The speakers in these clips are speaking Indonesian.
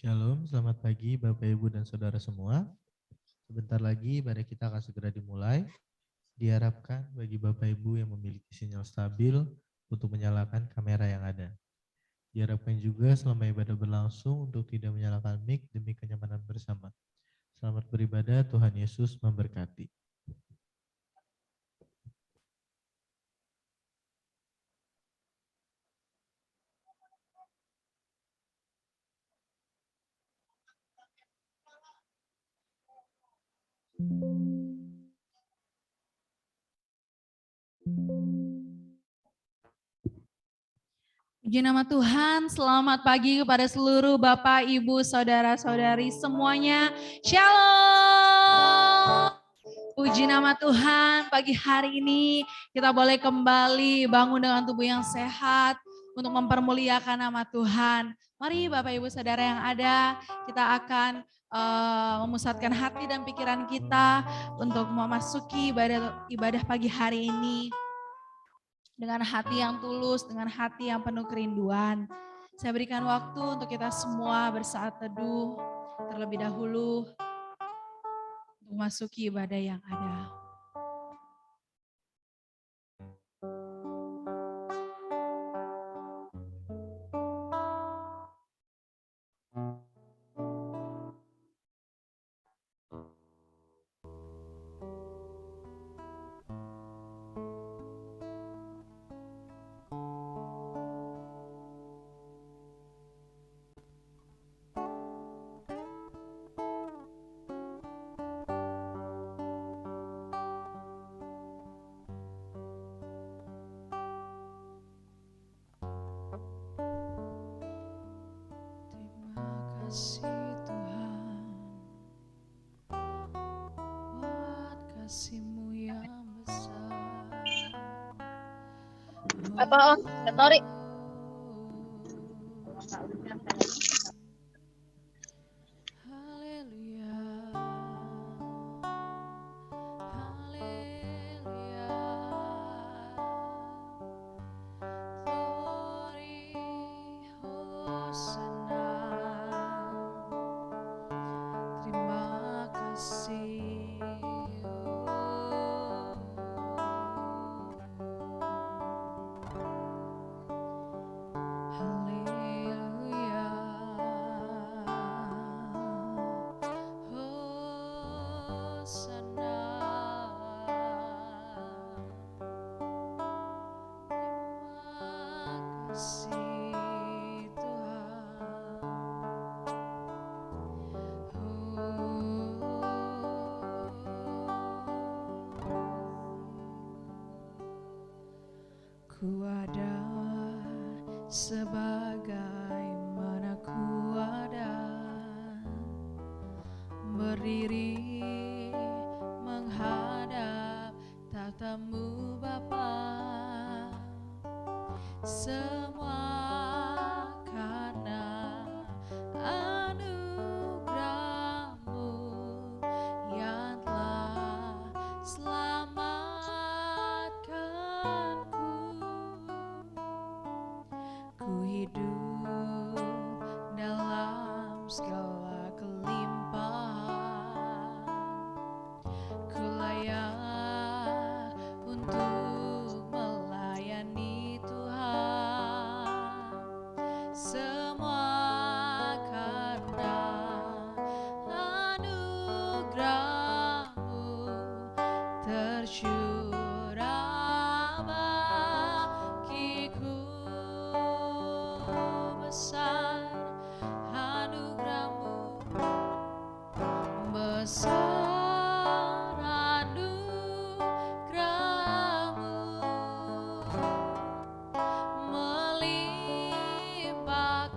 Shalom, selamat pagi Bapak Ibu dan Saudara semua. Sebentar lagi ibadah kita akan segera dimulai. Diharapkan bagi Bapak Ibu yang memiliki sinyal stabil untuk menyalakan kamera yang ada. Diharapkan juga selama ibadah berlangsung untuk tidak menyalakan mic demi kenyamanan bersama. Selamat beribadah, Tuhan Yesus memberkati. Puji nama Tuhan, selamat pagi kepada seluruh Bapak, Ibu, Saudara-saudari semuanya. Shalom. Puji nama Tuhan, pagi hari ini kita boleh kembali bangun dengan tubuh yang sehat untuk mempermuliakan nama Tuhan. Mari Bapak, Ibu, Saudara yang ada, kita akan memusatkan hati dan pikiran kita untuk memasuki ibadah pagi hari ini. Dengan hati yang tulus, dengan hati yang penuh kerinduan. Saya berikan waktu untuk kita semua bersaat teduh terlebih dahulu untuk memasuki ibadah yang ada. Apa Om? Sorry. Ku ada sebagaimana ku ada, berdiri menghadap tatamu Bapa. Semua karena anugerah-Mu yang telah selamatkanku. Ku hidup dalam segala kelimpahan, ku layak untuk melayani Tuhan. Semua karena anugerah-Mu tercurah bagiku. Besar anugerah-Mu, besar anugerah-Mu, melimpah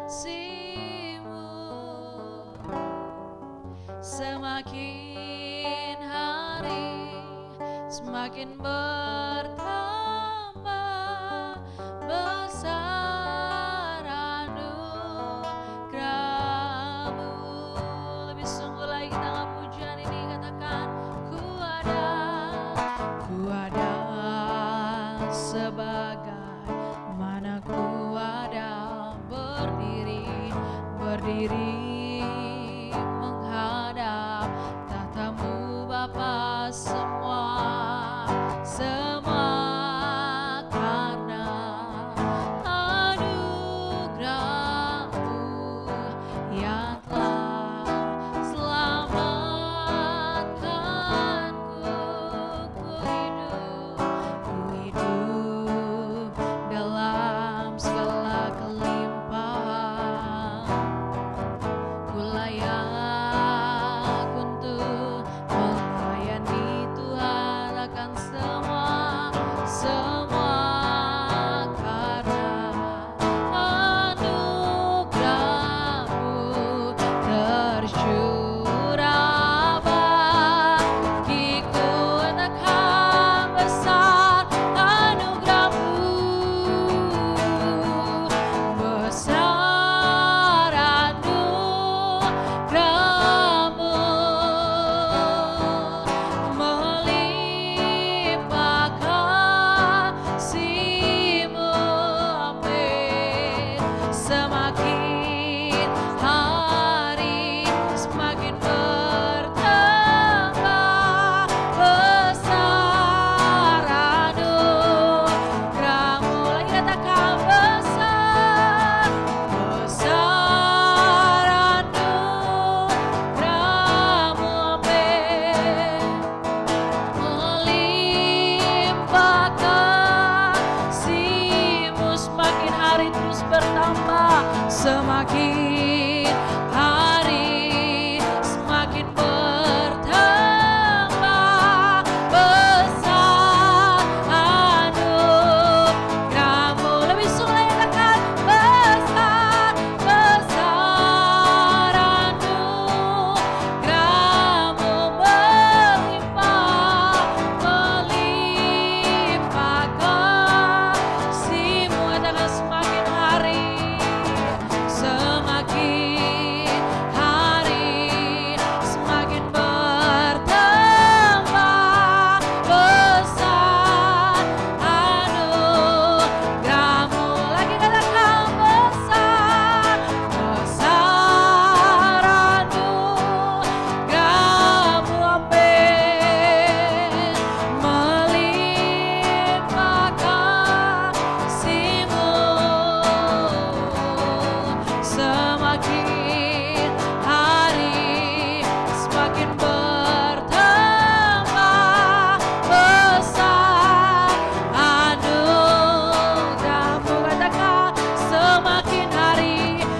kasih-Mu. Semakin hari semakin bertambah besar anugerah-Mu. Lebih sungguh lagi kita angkat pujian ini, katakan ku ada sebagai mana ku ada, berdiri berdiri menghadap tatamu Bapa, semua karena anugerah-Mu yang telah selamatkanku. Ku hidup dalam segala kelimpahan, ku layak untuk melayani Tuhan akan semua karena anugerah-Mu tercurah bagiku. Entahkah besar anugerah-Mu, besar anugerah-Mu, melimpah kasih-Mu, amin. Semakin hari semakin bertambah besar anugerah-Mu. Lagi katakan besar anugerah-Mu, amin. Melimpah kasih-Mu, semakin hari terus bertambah, semakin hari semakin bertambah besar anugerah-Mu. Lebih sulit katakan besar anugerah-Mu, melimpah kasih-Mu. Katakan semakin hari semakin bertambah besar anugerah-Mu. Lagi katakan besar anugerah-Mu, amin. Melimpah kasih-Mu, semakin hari semakin bertambah besar anugerah-Mu. Katakan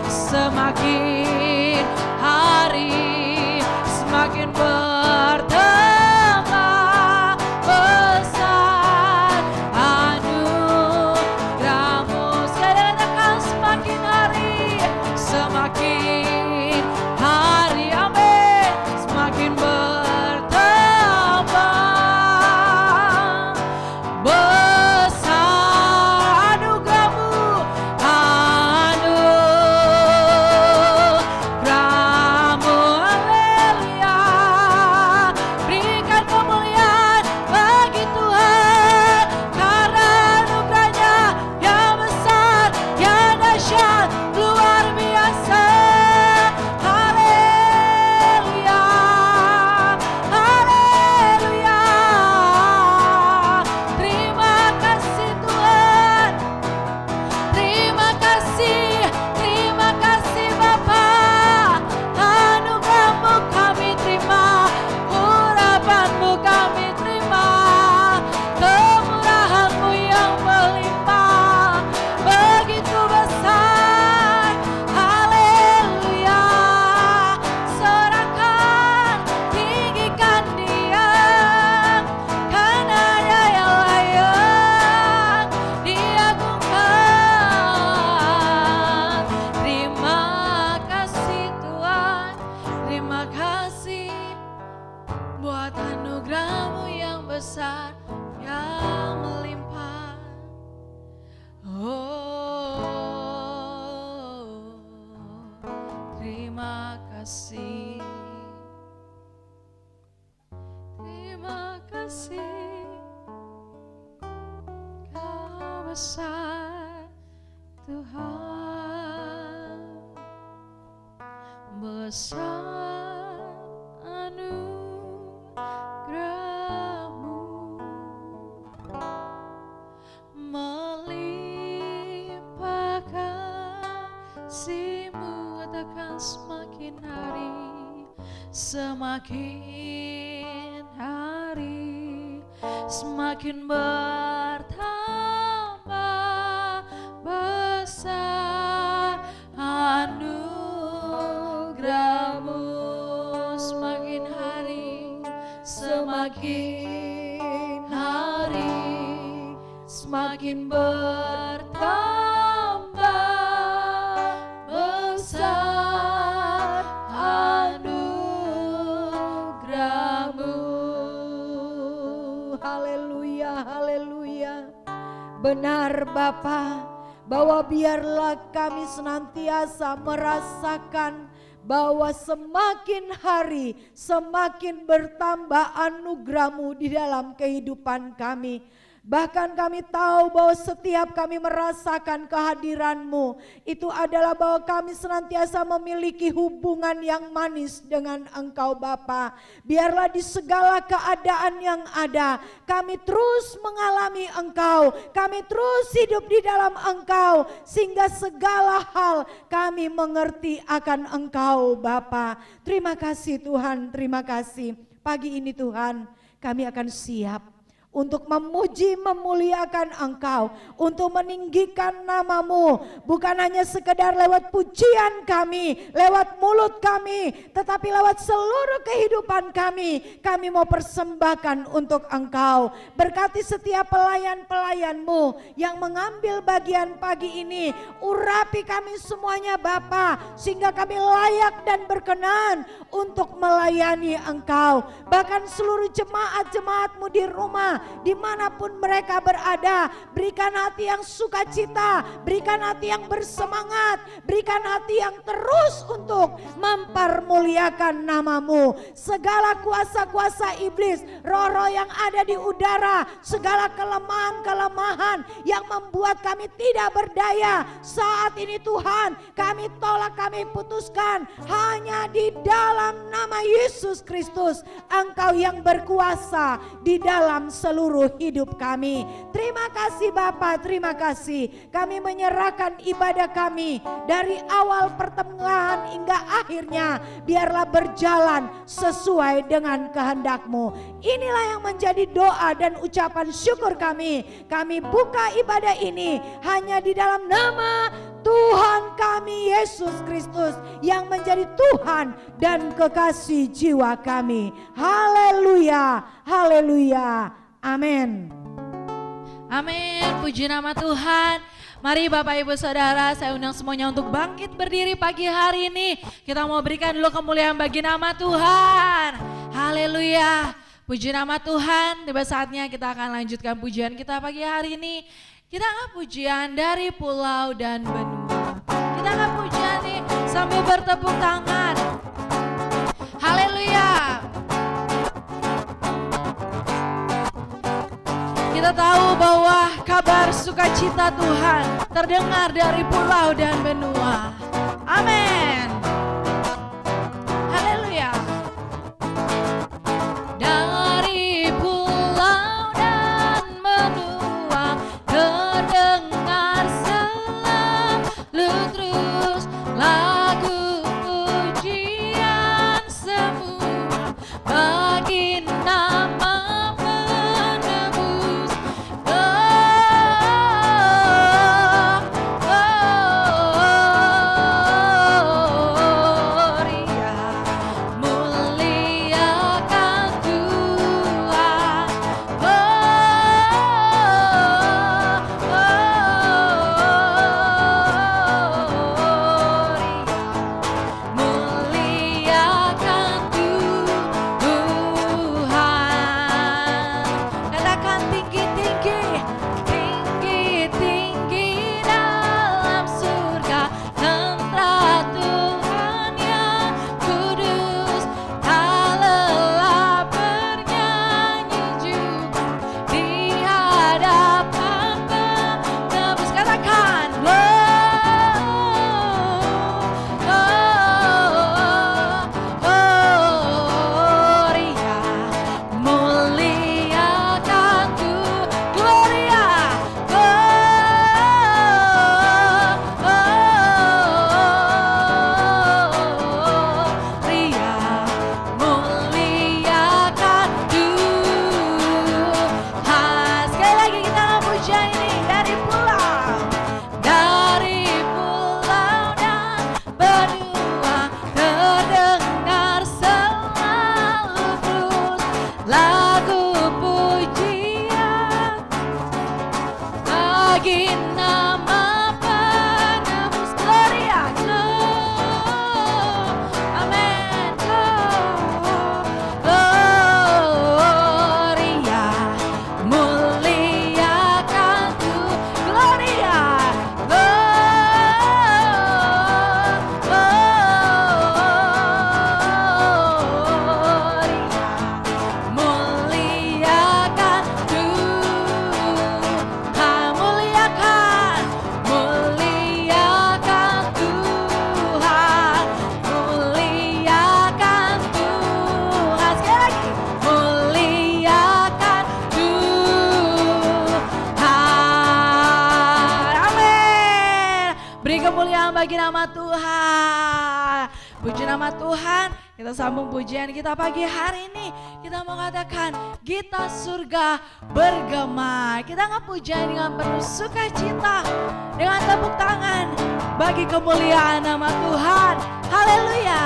semakin hari semakin bertambah besar anugerah-Mu. Sekali katakan semakin hari amin, semakin bertambah besar anugerah-Mu, haleluya. Berikan kemuliaan bagi Tuhan karena anugerah-Nya yang besar, yang dahsyat, luar biasa. Haleluya, haleluya. Terima kasih Tuhan, terima kasih Bapa. Anugerah-Mu kami terima, urapan-Mu kami terima, kemurahan-Mu yang melimpah begitu besar. Haleluya, serahkan, tinggikan Dia, karena Dia yang layak diagungkan. Terima kasih Tuhan, terima kasih buat anugerah-Mu yang besar, yang melimpah. Oh, terima kasih, terima kasih. Kau besar Tuhan. besar anugerahmu, melimpah kasih-Mu. Katakan semakin hari, semakin hari, semakin bertambah besar anugerahmu. Semakin hari, semakin hari, semakin bertambah besar anugerahmu. Haleluya, haleluya. Benar Bapa, bahwa biarlah kami senantiasa merasakan bahwa semakin hari semakin bertambah anugerah-Mu di dalam kehidupan kami. Bahkan kami tahu bahwa setiap kami merasakan kehadiran-Mu, itu adalah bahwa kami senantiasa memiliki hubungan yang manis dengan Engkau Bapa. Biarlah di segala keadaan yang ada, kami terus mengalami Engkau, kami terus hidup di dalam Engkau, sehingga segala hal kami mengerti akan Engkau Bapa. Terima kasih Tuhan, terima kasih. Pagi ini Tuhan, kami akan siap untuk memuji, memuliakan Engkau, untuk meninggikan nama-Mu, bukan hanya sekedar lewat pujian kami, lewat mulut kami, tetapi lewat seluruh kehidupan kami mau persembahkan untuk Engkau. Berkati setiap pelayan-pelayan-Mu yang mengambil bagian pagi ini, urapi kami semuanya Bapa, sehingga kami layak dan berkenan untuk melayani Engkau. Bahkan seluruh jemaat-jemaat-Mu di rumah, dimanapun mereka berada, berikan hati yang sukacita, berikan hati yang bersemangat, berikan hati yang terus untuk mempermuliakan nama-Mu. Segala kuasa-kuasa iblis, roh-roh yang ada di udara, segala kelemahan-kelemahan yang membuat kami tidak berdaya, saat ini Tuhan kami tolak, kami putuskan, hanya di dalam nama Yesus Kristus Engkau yang berkuasa di dalam seluruh hidup kami. Terima kasih Bapa, terima kasih. Kami menyerahkan ibadah kami dari awal pertengahan hingga akhirnya, biarlah berjalan sesuai dengan kehendak-Mu. Inilah yang menjadi doa dan ucapan syukur kami. Kami buka ibadah ini hanya di dalam nama Tuhan kami Yesus Kristus yang menjadi Tuhan dan kekasih jiwa kami. Haleluya, haleluya. Amin. Amin, puji nama Tuhan. Mari Bapak Ibu Saudara, saya undang semuanya untuk bangkit berdiri pagi hari ini. Kita mau berikan dulu kemuliaan bagi nama Tuhan. Haleluya, puji nama Tuhan. Tiba saatnya kita akan lanjutkan pujian kita pagi hari ini. Kita angkat pujian dari pulau dan benua. Kita angkat pujian nih sambil bertepuk tangan. Haleluya. Kita tahu bahwa kabar sukacita Tuhan terdengar dari pulau dan benua. Amin. Haleluya. Dari pulau dan benua terdengar selalu terus lagu pujian semua bagi nama kemuliaan bagi nama Tuhan. Puji nama Tuhan. Kita sambung pujian kita pagi hari ini. Kita mau katakan kita surga bergema. Kita angkat pujian dengan penuh sukacita, dengan tepuk tangan bagi kemuliaan nama Tuhan. Haleluya.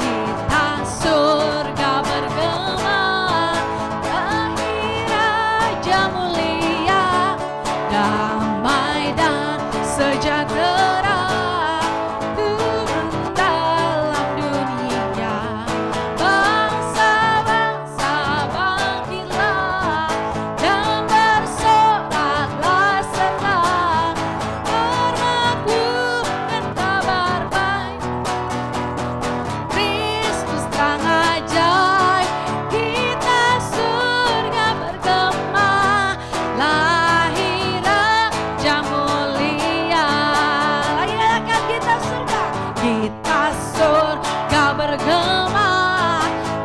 Kita surga bergema, lahir Raja mulia, damai dan sejahtera turun dalam dunia. Bangsa-bangsa bangkitlah dan bersoraklah serta bermaklumkan kabar baik. Kristus terang ajaib, kita surga bergema, lahir Raja mulia. Lagi katakan kita surga bergema,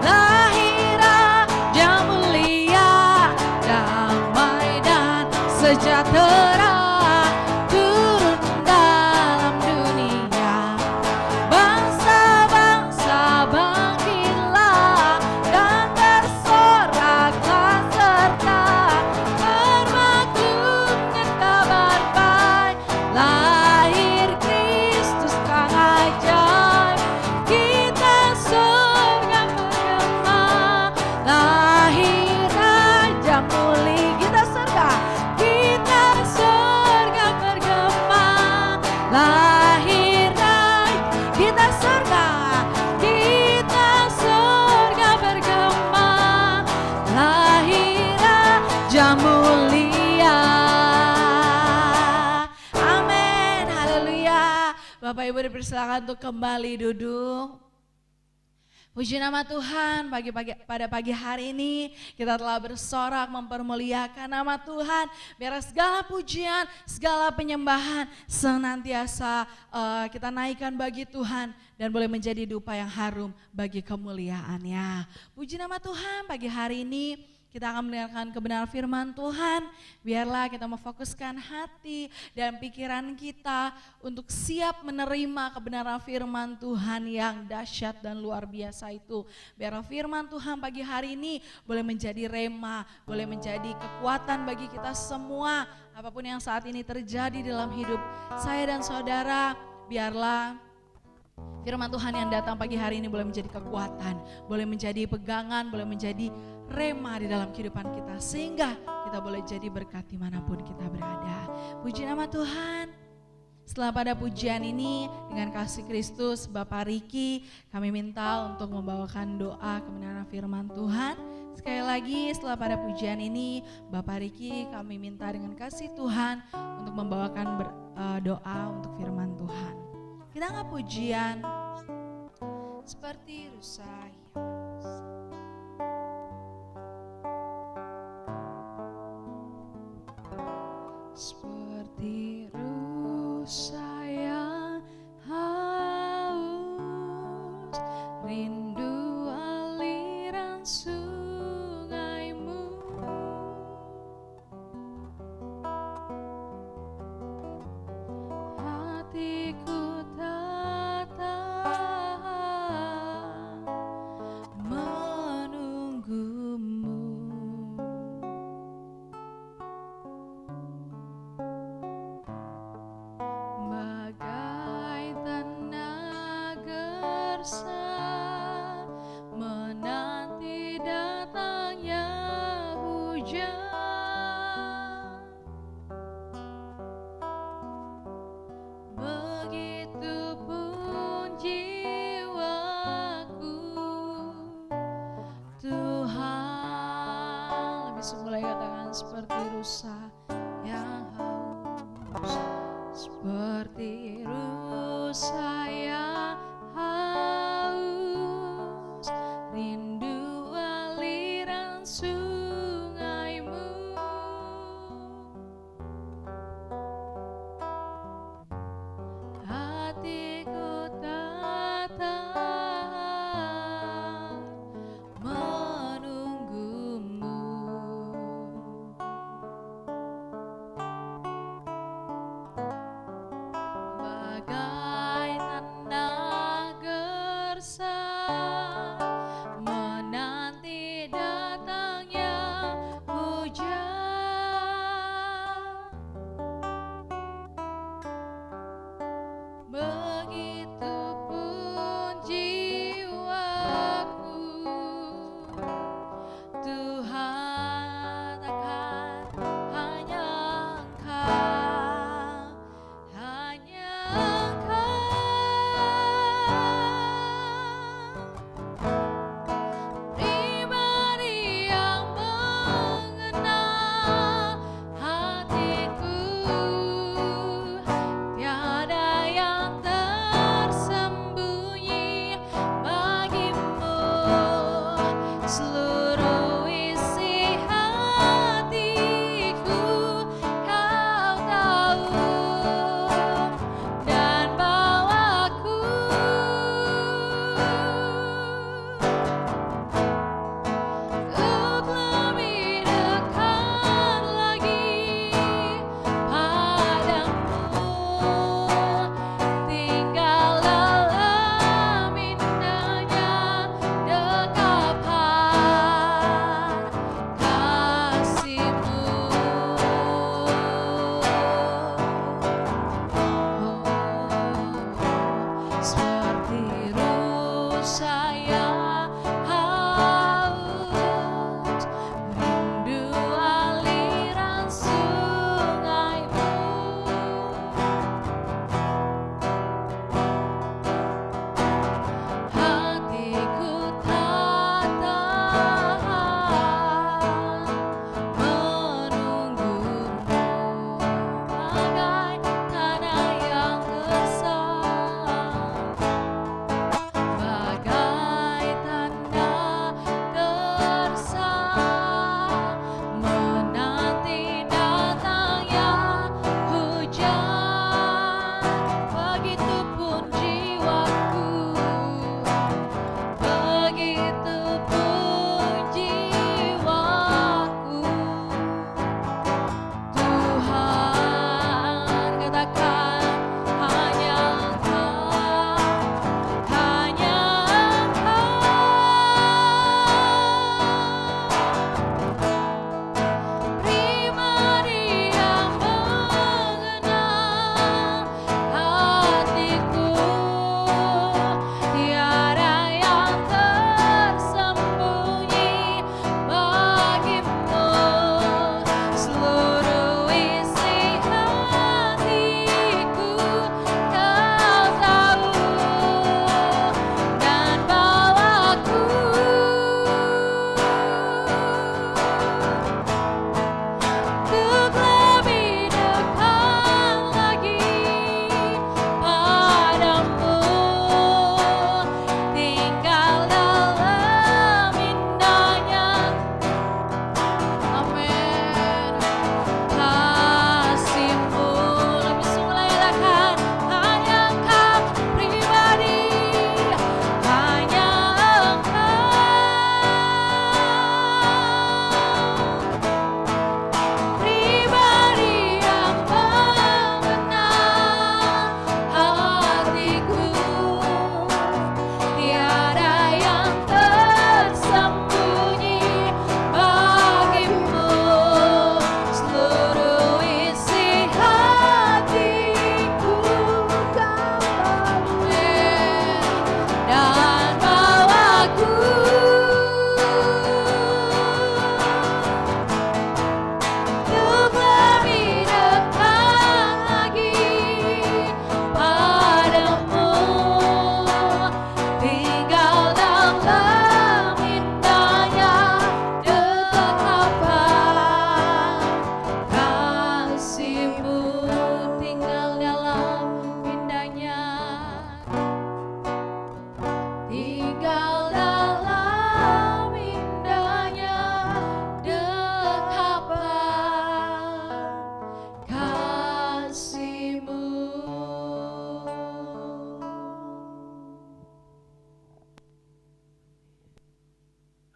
lahir Raja mulia, damai dan sejahtera turun dalam dunia. Bangsa-bangsa bangkitlah dan bersoraklah serta bermaklumkan kabar baik. Lahir Kristus terang ajaib, kita surga bergema, lahir Raja mulia. Kita surga bergema, lahir kita surga bergema, lahir Raja mulia. Amin, haleluya. Bapak Ibu dipersilakan untuk kembali duduk. Puji nama Tuhan, pada pagi hari ini kita telah bersorak mempermuliakan nama Tuhan. Biar segala pujian, segala penyembahan senantiasa kita naikkan bagi Tuhan dan boleh menjadi dupa yang harum bagi kemuliaannya. Puji nama Tuhan, pagi hari ini kita akan mendengarkan kebenaran firman Tuhan. Biarlah kita memfokuskan hati dan pikiran kita untuk siap menerima kebenaran firman Tuhan yang dahsyat dan luar biasa itu. Biarlah firman Tuhan pagi hari ini boleh menjadi rema, boleh menjadi kekuatan bagi kita semua. Apapun yang saat ini terjadi dalam hidup saya dan saudara, biarlah firman Tuhan yang datang pagi hari ini boleh menjadi kekuatan, boleh menjadi pegangan, boleh menjadi rema di dalam kehidupan kita. Sehingga kita boleh jadi berkat dimanapun kita berada. Puji nama Tuhan. Setelah pada pujian ini dengan kasih Kristus Bapak Riki, kami minta untuk membawakan doa kebenaran firman Tuhan. Sekali lagi setelah pada pujian ini Bapak Riki kami minta dengan kasih Tuhan untuk membawakan doa untuk firman Tuhan. Kita angkat pujian seperti rusa yang seperti rusa yang haus, rindu aliran sungaimu. Hatiku tak tahan menunggumu. Bagai tanah gersang menanti datangnya hujan, begitupun jiwaku Tuhan. Lebih semula katakan seperti rusa yang haus, seperti rusa yang haus, rindu aliran sungaimu. Hatiku tak tahan menunggumu.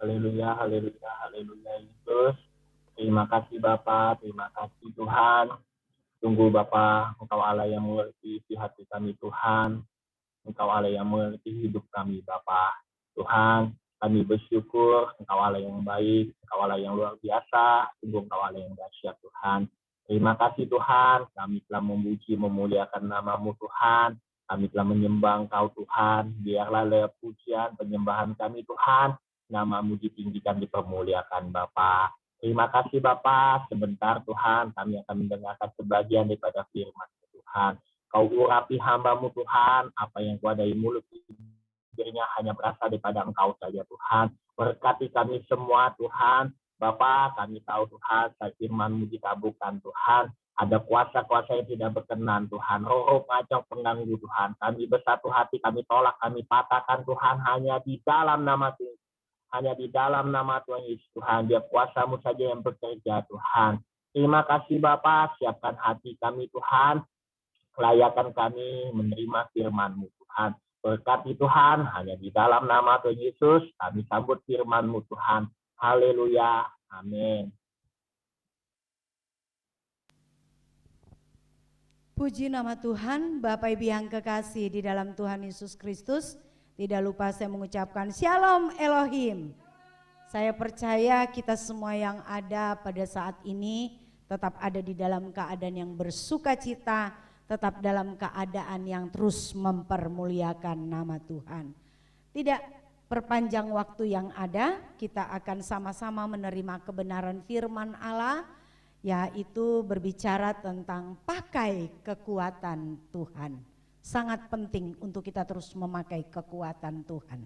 Haleluya, haleluya, haleluya Yesus. Terima kasih Bapa, terima kasih Tuhan. Sungguh Bapa, Engkau Allah yang mengerti isi hati kami Tuhan. Engkau Allah yang mengerti hidup kami Bapa. Tuhan, kami bersyukur Engkau Allah yang baik, Engkau Allah yang luar biasa, sungguh Engkau Allah yang dahsyat Tuhan. Terima kasih Tuhan, kami telah memuji, memuliakan nama-Mu Tuhan. Kami telah menyembah Engkau Tuhan. Biarlah lewat pujian, penyembahan kami Tuhan, nama-Mu ditinggikan, dipermuliakan Bapa. Terima kasih Bapa, sebentar Tuhan kami akan mendengarkan sebagian daripada firman Tuhan. Kau urapi hamba-Mu Tuhan, apa yang keluar dari mulut dirinya hanya berasal daripada Engkau saja Tuhan. Berkati kami semua Tuhan. Bapa, kami tahu Tuhan, saat firman-Mu dikabulkan Tuhan. Ada kuasa-kuasa yang tidak berkenan Tuhan. Roh-roh macam pengganggu Tuhan. Kami bersatu hati, kami tolak, kami patahkan Tuhan hanya di dalam nama Tuhan. Hanya di dalam nama Tuhan Yesus Tuhan, biar kuasa-Mu saja yang bekerja Tuhan. Terima kasih Bapa, siapkan hati kami Tuhan, layakan kami menerima firman-Mu Tuhan. Berkati Tuhan, hanya di dalam nama Tuhan Yesus, kami sambut firman-Mu Tuhan. Haleluya, amin. Puji nama Tuhan, Bapak Ibu yang kekasih di dalam Tuhan Yesus Kristus. Tidak lupa saya mengucapkan Shalom Elohim. Saya percaya kita semua yang ada pada saat ini tetap ada di dalam keadaan yang bersuka cita, tetap dalam keadaan yang terus mempermuliakan nama Tuhan. Tidak perpanjang waktu yang ada, kita akan sama-sama menerima kebenaran firman Allah, yaitu berbicara tentang pakai kekuatan Tuhan. Sangat penting untuk kita terus memakai kekuatan Tuhan.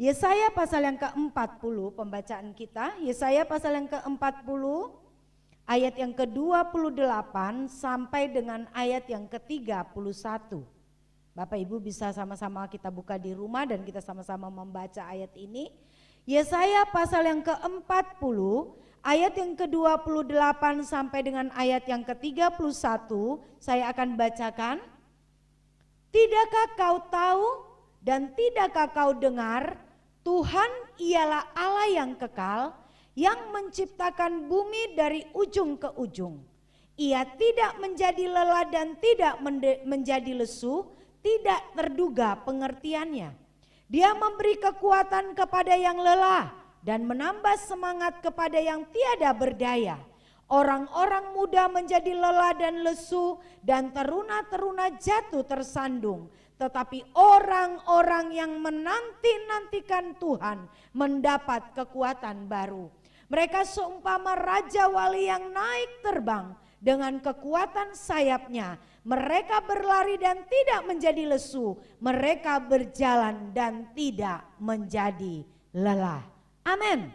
Yesaya pasal yang ke-40 pembacaan kita, Yesaya pasal yang ke-40 ayat yang ke-28 sampai dengan ayat yang ke-31. Bapak Ibu bisa sama-sama kita buka di rumah dan kita sama-sama membaca ayat ini. Yesaya pasal yang ke-40 ayat yang ke-28 sampai dengan ayat yang ke-31 saya akan bacakan. Tidakkah kau tahu dan tidakkah kau dengar, Tuhan ialah Allah yang kekal, yang menciptakan bumi dari ujung ke ujung. Ia tidak menjadi lelah dan tidak menjadi lesu, tidak terduga pengertiannya. Dia memberi kekuatan kepada yang lelah dan menambah semangat kepada yang tiada berdaya. Orang-orang muda menjadi lelah dan lesu dan teruna-teruna jatuh tersandung. Tetapi orang-orang yang menanti-nantikan Tuhan mendapat kekuatan baru. Mereka seumpama raja wali yang naik terbang dengan kekuatan sayapnya. Mereka berlari dan tidak menjadi lesu. Mereka berjalan dan tidak menjadi lelah. Amin.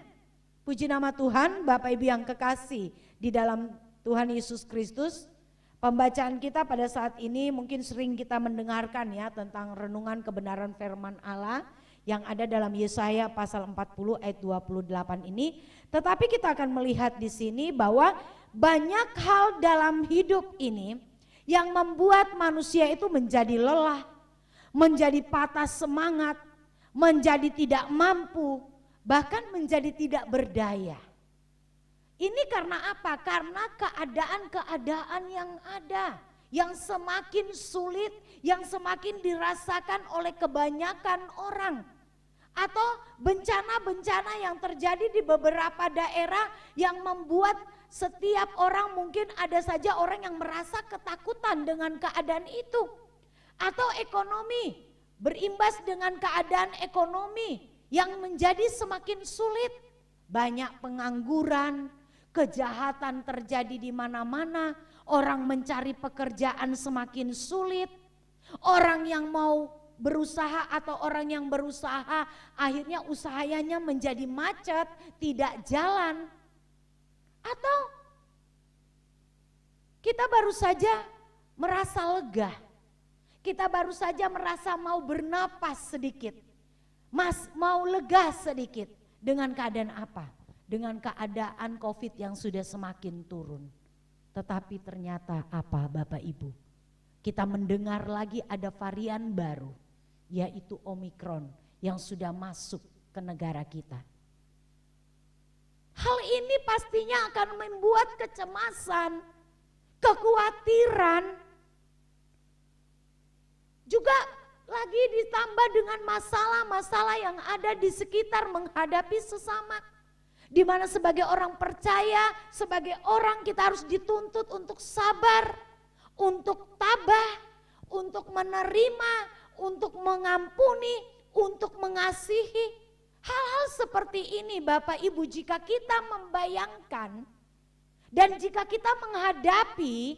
Puji nama Tuhan, Bapak Ibu yang kekasih di dalam Tuhan Yesus Kristus. Pembacaan kita pada saat ini mungkin sering kita mendengarkan ya tentang renungan kebenaran firman Allah yang ada dalam Yesaya pasal 40 ayat 28 ini. Tetapi kita akan melihat di sini bahwa banyak hal dalam hidup ini yang membuat manusia itu menjadi lelah, menjadi patah semangat, menjadi tidak mampu, bahkan menjadi tidak berdaya. Ini karena apa? Karena keadaan-keadaan yang ada, yang semakin sulit, yang semakin dirasakan oleh kebanyakan orang. Atau bencana-bencana yang terjadi di beberapa daerah yang membuat setiap orang, mungkin ada saja orang yang merasa ketakutan dengan keadaan itu. Atau ekonomi, berimbas dengan keadaan ekonomi yang menjadi semakin sulit. Banyak pengangguran, kejahatan terjadi di mana-mana, orang mencari pekerjaan semakin sulit, orang yang mau berusaha atau orang yang berusaha akhirnya usahanya menjadi macet, tidak jalan. Atau kita baru saja merasa lega, kita baru saja merasa mau bernapas sedikit, mau lega sedikit. Dengan keadaan apa? Dengan keadaan COVID yang sudah semakin turun. Tetapi ternyata apa Bapak Ibu? Kita mendengar lagi ada varian baru, yaitu Omikron yang sudah masuk ke negara kita. ini pastinya akan membuat kecemasan, kekhawatiran. Juga lagi ditambah dengan masalah-masalah yang ada di sekitar menghadapi sesama. Di mana sebagai orang percaya, sebagai orang kita harus dituntut untuk sabar, untuk tabah, untuk menerima, untuk mengampuni, untuk mengasihi. Hal-hal seperti ini Bapak Ibu jika kita membayangkan dan jika kita menghadapi,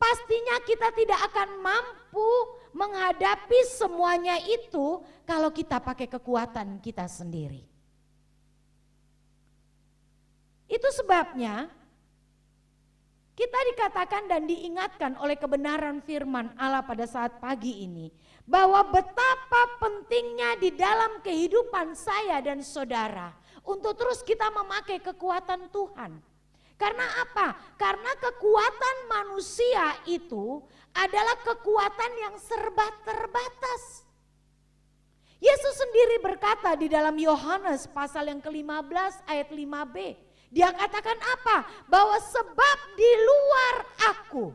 pastinya kita tidak akan mampu menghadapi semuanya itu kalau kita pakai kekuatan kita sendiri. Itu sebabnya kita dikatakan dan diingatkan oleh kebenaran firman Allah pada saat pagi ini bahwa betapa pentingnya di dalam kehidupan saya dan saudara untuk terus kita memakai kekuatan Tuhan. Karena apa? Karena kekuatan manusia itu adalah kekuatan yang serba terbatas. Yesus sendiri berkata di dalam Yohanes pasal yang ke-15 ayat 5b. Dia katakan apa? Bahwa sebab di luar aku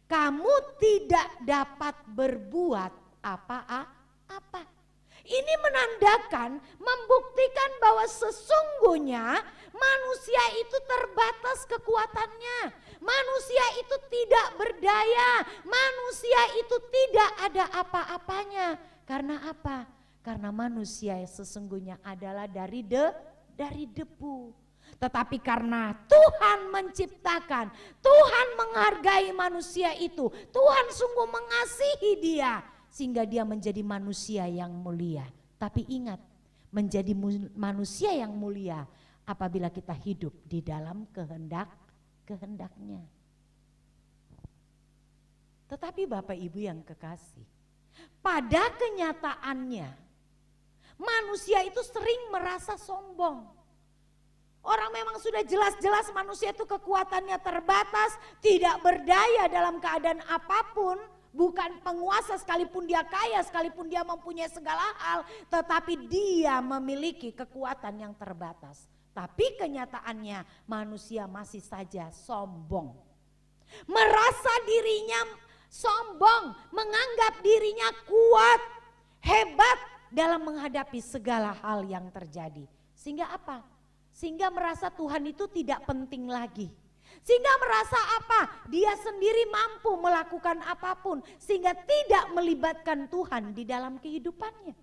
kamu tidak dapat berbuat apa-apa. Ini menandakan, membuktikan bahwa sesungguhnya manusia itu terbatas kekuatannya. Manusia itu tidak berdaya, manusia itu tidak ada apa-apanya. Karena apa? Karena manusia sesungguhnya adalah dari debu. Tetapi karena Tuhan menciptakan, Tuhan menghargai manusia itu, Tuhan sungguh mengasihi dia. Sehingga dia menjadi manusia yang mulia. Tapi ingat, menjadi manusia yang mulia apabila kita hidup di dalam kehendaknya. Tetapi Bapak Ibu yang kekasih, pada kenyataannya manusia itu sering merasa sombong. Orang memang sudah jelas-jelas manusia itu kekuatannya terbatas, tidak berdaya dalam keadaan apapun. Bukan penguasa sekalipun dia kaya, sekalipun dia mempunyai segala hal. Tetapi dia memiliki kekuatan yang terbatas. Tapi kenyataannya manusia masih saja sombong. Merasa dirinya sombong, menganggap dirinya kuat, hebat dalam menghadapi segala hal yang terjadi. Sehingga apa? Sehingga merasa Tuhan itu tidak penting lagi. Sehingga merasa apa? Dia sendiri mampu melakukan apapun. Sehingga tidak melibatkan Tuhan di dalam kehidupannya.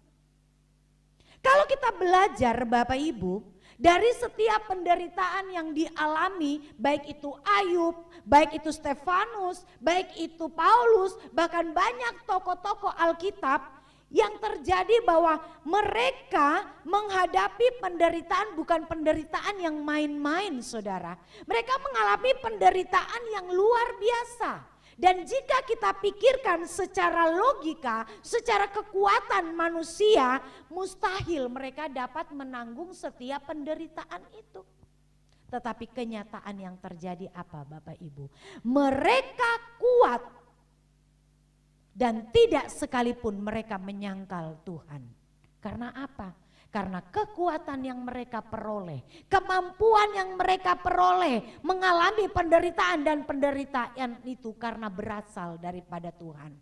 Kalau kita belajar Bapak Ibu, dari setiap penderitaan yang dialami, baik itu Ayub, baik itu Stefanus, baik itu Paulus, bahkan banyak tokoh-tokoh Alkitab, yang terjadi bahwa mereka menghadapi penderitaan bukan penderitaan yang main-main saudara. Mereka mengalami penderitaan yang luar biasa. Dan jika kita pikirkan secara logika, secara kekuatan manusia, mustahil mereka dapat menanggung setiap penderitaan itu. Tetapi kenyataan yang terjadi apa Bapak Ibu? Mereka kuat. Dan tidak sekalipun mereka menyangkal Tuhan. Karena apa? Karena kekuatan yang mereka peroleh, kemampuan yang mereka peroleh, mengalami penderitaan dan penderitaan itu karena berasal daripada Tuhan.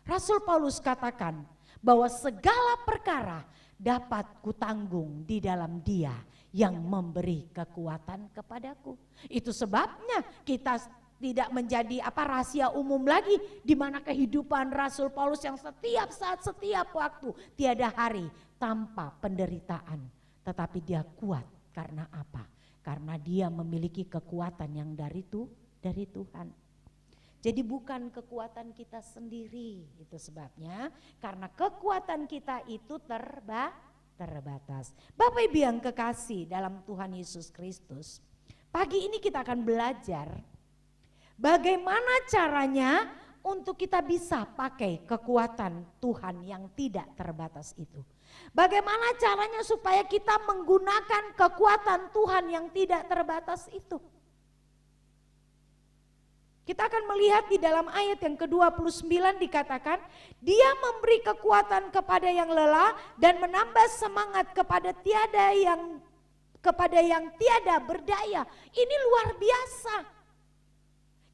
Rasul Paulus katakan bahwa segala perkara dapat kutanggung di dalam Dia yang memberi kekuatan kepadaku. Itu sebabnya kita tidak menjadi rahasia umum lagi di mana kehidupan Rasul Paulus yang setiap saat, setiap waktu, tiada hari tanpa penderitaan. Tetapi dia kuat karena apa? Karena dia memiliki kekuatan yang dari Tuhan. Jadi bukan kekuatan kita sendiri, itu sebabnya karena kekuatan kita itu terbatas. Bapak Ibu yang kekasih dalam Tuhan Yesus Kristus, pagi ini kita akan belajar bagaimana caranya untuk kita bisa pakai kekuatan Tuhan yang tidak terbatas itu. Bagaimana caranya supaya kita menggunakan kekuatan Tuhan yang tidak terbatas itu. Kita akan melihat di dalam ayat yang ke-29 dikatakan, Dia memberi kekuatan kepada yang lelah dan menambah semangat kepada kepada yang tiada berdaya. Ini luar biasa.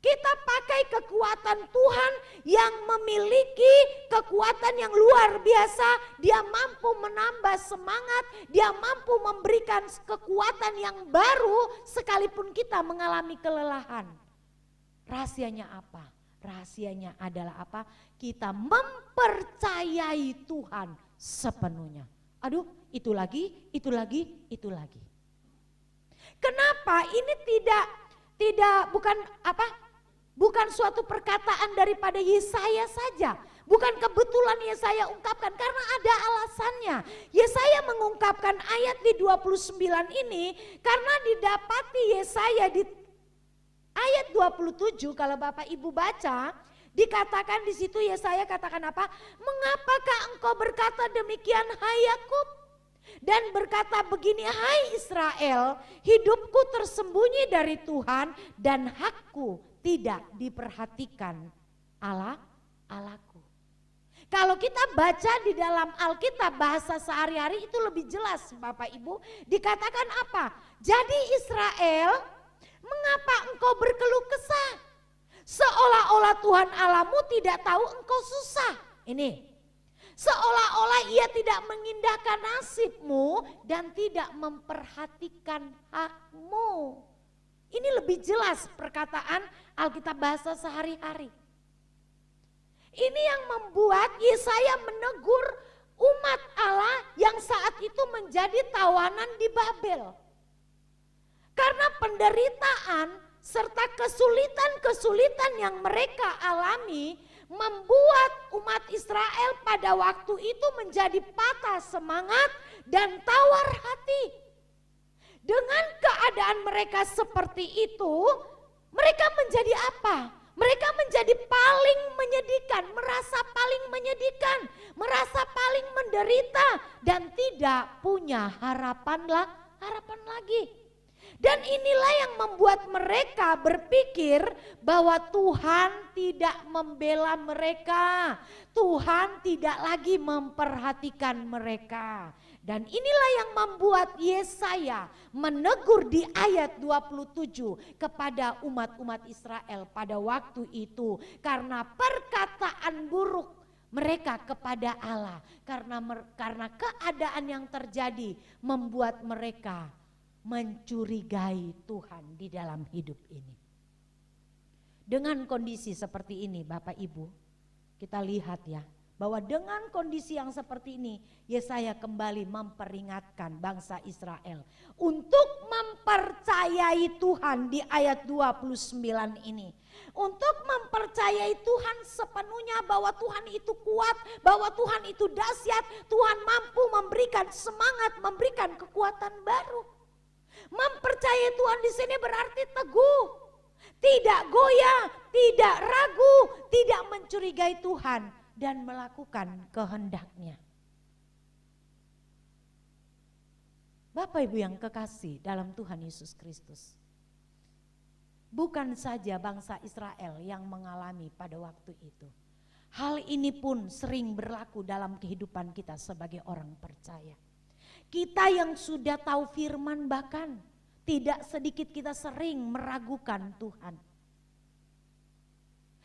Kita pakai kekuatan Tuhan yang memiliki kekuatan yang luar biasa. Dia mampu menambah semangat, dia mampu memberikan kekuatan yang baru sekalipun kita mengalami kelelahan. Rahasianya apa? Rahasianya adalah apa? Kita mempercayai Tuhan sepenuhnya. Aduh, itu lagi. Kenapa? Ini bukan suatu perkataan daripada Yesaya saja. Bukan kebetulan Yesaya ungkapkan, karena ada alasannya. Yesaya mengungkapkan ayat di 29 ini karena didapati Yesaya di ayat 27, kalau Bapak Ibu baca, dikatakan di situ Yesaya katakan apa? Mengapakah engkau berkata demikian, hai Yakub? Dan berkata begini, hai Israel, hidupku tersembunyi dari Tuhan dan hakku tidak diperhatikan Allahku. Kalau kita baca di dalam Alkitab bahasa sehari-hari itu lebih jelas Bapak Ibu. Dikatakan apa? Jadi Israel, mengapa engkau berkeluh kesah? Seolah-olah Tuhan Allahmu tidak tahu engkau susah. Ini. Seolah-olah ia tidak mengindahkan nasibmu dan tidak memperhatikan hakmu. Ini lebih jelas perkataan Alkitab bahasa sehari-hari. Ini yang membuat Yesaya menegur umat Allah yang saat itu menjadi tawanan di Babel. Karena penderitaan serta kesulitan-kesulitan yang mereka alami membuat umat Israel pada waktu itu menjadi patah semangat dan tawar hati. Dengan keadaan mereka seperti itu, mereka menjadi apa? Mereka menjadi paling menyedihkan, merasa paling menyedihkan, merasa paling menderita dan tidak punya harapan lagi. Dan inilah yang membuat mereka berpikir bahwa Tuhan tidak membela mereka. Tuhan tidak lagi memperhatikan mereka. Dan inilah yang membuat Yesaya menegur di ayat 27 kepada umat-umat Israel pada waktu itu. Karena perkataan buruk mereka kepada Allah. Karena keadaan yang terjadi membuat mereka mencurigai Tuhan di dalam hidup ini. Dengan kondisi seperti ini Bapak Ibu, kita lihat ya, bahwa dengan kondisi yang seperti ini Yesaya kembali memperingatkan bangsa Israel untuk mempercayai Tuhan di ayat 29 ini. Untuk mempercayai Tuhan sepenuhnya bahwa Tuhan itu kuat, bahwa Tuhan itu dahsyat, Tuhan mampu memberikan semangat, memberikan kekuatan baru. Mempercayai Tuhan di sini berarti teguh, tidak goyah, tidak ragu, tidak mencurigai Tuhan dan melakukan kehendak-Nya. Bapak Ibu yang kekasih dalam Tuhan Yesus Kristus, bukan saja bangsa Israel yang mengalami pada waktu itu. Hal ini pun sering berlaku dalam kehidupan kita sebagai orang percaya. Kita yang sudah tahu firman bahkan tidak sedikit kita sering meragukan Tuhan.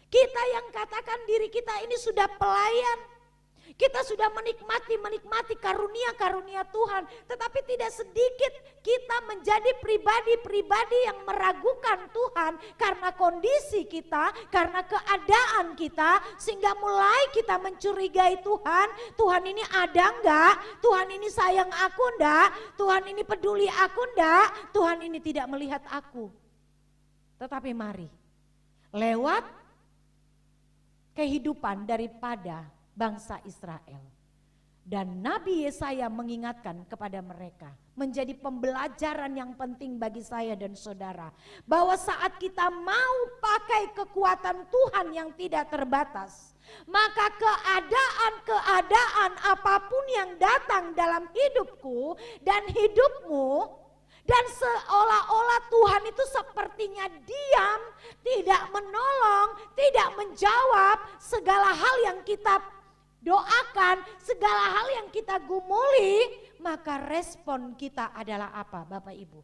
Kita yang katakan diri kita ini sudah pelayan. Kita sudah menikmati karunia-karunia Tuhan. Tetapi tidak sedikit kita menjadi pribadi-pribadi yang meragukan Tuhan. Karena kondisi kita, karena keadaan kita. Sehingga mulai kita mencurigai Tuhan. Tuhan ini ada enggak? Tuhan ini sayang aku enggak? Tuhan ini peduli aku enggak? Tuhan ini tidak melihat aku. Tetapi mari, lewat kehidupan daripada bangsa Israel. Dan Nabi Yesaya mengingatkan kepada mereka, menjadi pembelajaran yang penting bagi saya dan saudara, bahwa saat kita mau pakai kekuatan Tuhan yang tidak terbatas, maka keadaan apapun yang datang dalam hidupku dan hidupmu, dan seolah-olah Tuhan itu sepertinya diam, tidak menolong, tidak menjawab segala hal yang kita doakan, segala hal yang kita gumuli, maka respon kita adalah apa Bapak Ibu?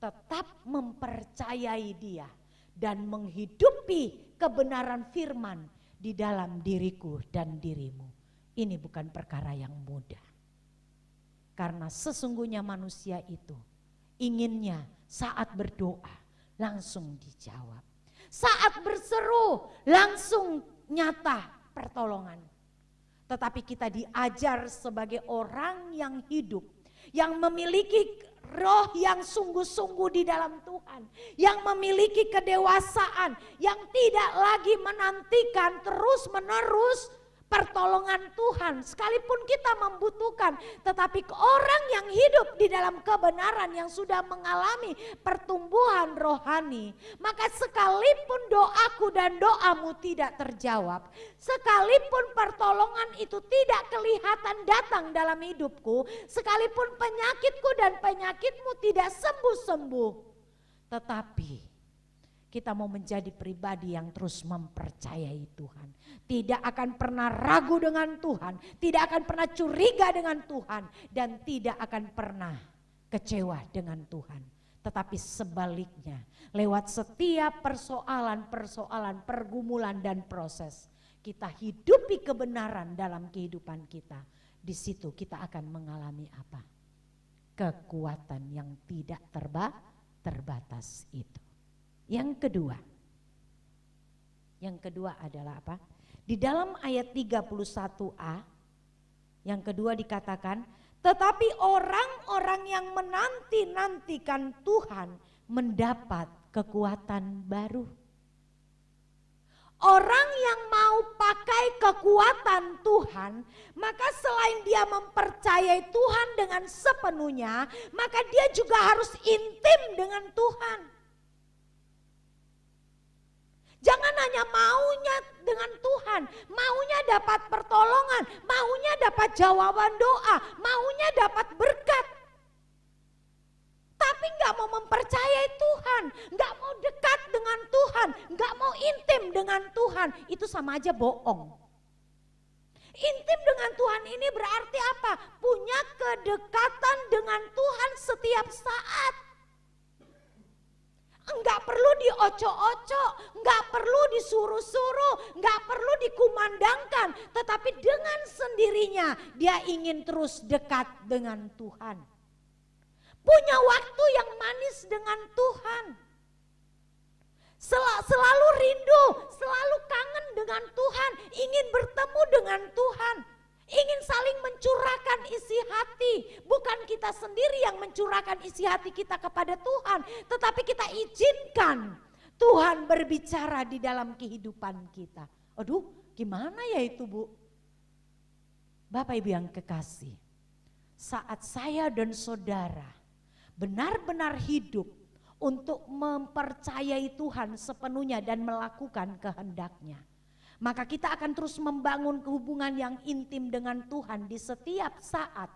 Tetap mempercayai Dia dan menghidupi kebenaran firman di dalam diriku dan dirimu. Ini bukan perkara yang mudah. Karena sesungguhnya manusia itu inginnya saat berdoa langsung dijawab. Saat berseru langsung nyata pertolongan. Tetapi kita diajar sebagai orang yang hidup, yang memiliki roh yang sungguh-sungguh di dalam Tuhan, yang memiliki kedewasaan, yang tidak lagi menantikan terus-menerus pertolongan Tuhan. Sekalipun kita membutuhkan, tetapi orang yang hidup di dalam kebenaran, yang sudah mengalami pertumbuhan rohani, maka sekalipun doaku dan doamu tidak terjawab, sekalipun pertolongan itu tidak kelihatan datang dalam hidupku, sekalipun penyakitku dan penyakitmu tidak sembuh-sembuh, tetapi kita mau menjadi pribadi yang terus mempercayai Tuhan. Tidak akan pernah ragu dengan Tuhan. Tidak akan pernah curiga dengan Tuhan. Dan tidak akan pernah kecewa dengan Tuhan. Tetapi sebaliknya, lewat setiap persoalan-persoalan, pergumulan dan proses, kita hidupi kebenaran dalam kehidupan kita. Di situ kita akan mengalami apa? Kekuatan yang tidak terbatas itu. Yang kedua adalah apa? Di dalam ayat 31a, yang kedua dikatakan, tetapi orang-orang yang menanti-nantikan Tuhan mendapat kekuatan baru. Orang yang mau pakai kekuatan Tuhan, maka selain dia mempercayai Tuhan dengan sepenuhnya, maka dia juga harus intim dengan Tuhan. Jangan hanya maunya dengan Tuhan, maunya dapat pertolongan, maunya dapat jawaban doa, maunya dapat berkat. Tapi gak mau mempercayai Tuhan, gak mau dekat dengan Tuhan, gak mau intim dengan Tuhan, itu sama aja bohong. Intim dengan Tuhan ini berarti apa? Punya kedekatan dengan Tuhan setiap saat. Enggak perlu diocok-ocok, enggak perlu disuruh-suruh, enggak perlu dikumandangkan. Tetapi dengan sendirinya dia ingin terus dekat dengan Tuhan. Punya waktu yang manis dengan Tuhan. Selalu rindu, selalu kangen dengan Tuhan, ingin bertemu dengan Tuhan. Ingin saling mencurahkan isi hati. Bukan kita sendiri yang mencurahkan isi hati kita kepada Tuhan, tetapi kita izinkan Tuhan berbicara di dalam kehidupan kita. Aduh, gimana ya itu Bu? Bapak Ibu yang kekasih, saat saya dan saudara benar-benar hidup untuk mempercayai Tuhan sepenuhnya dan melakukan kehendak-Nya, maka kita akan terus membangun hubungan yang intim dengan Tuhan. Di setiap saat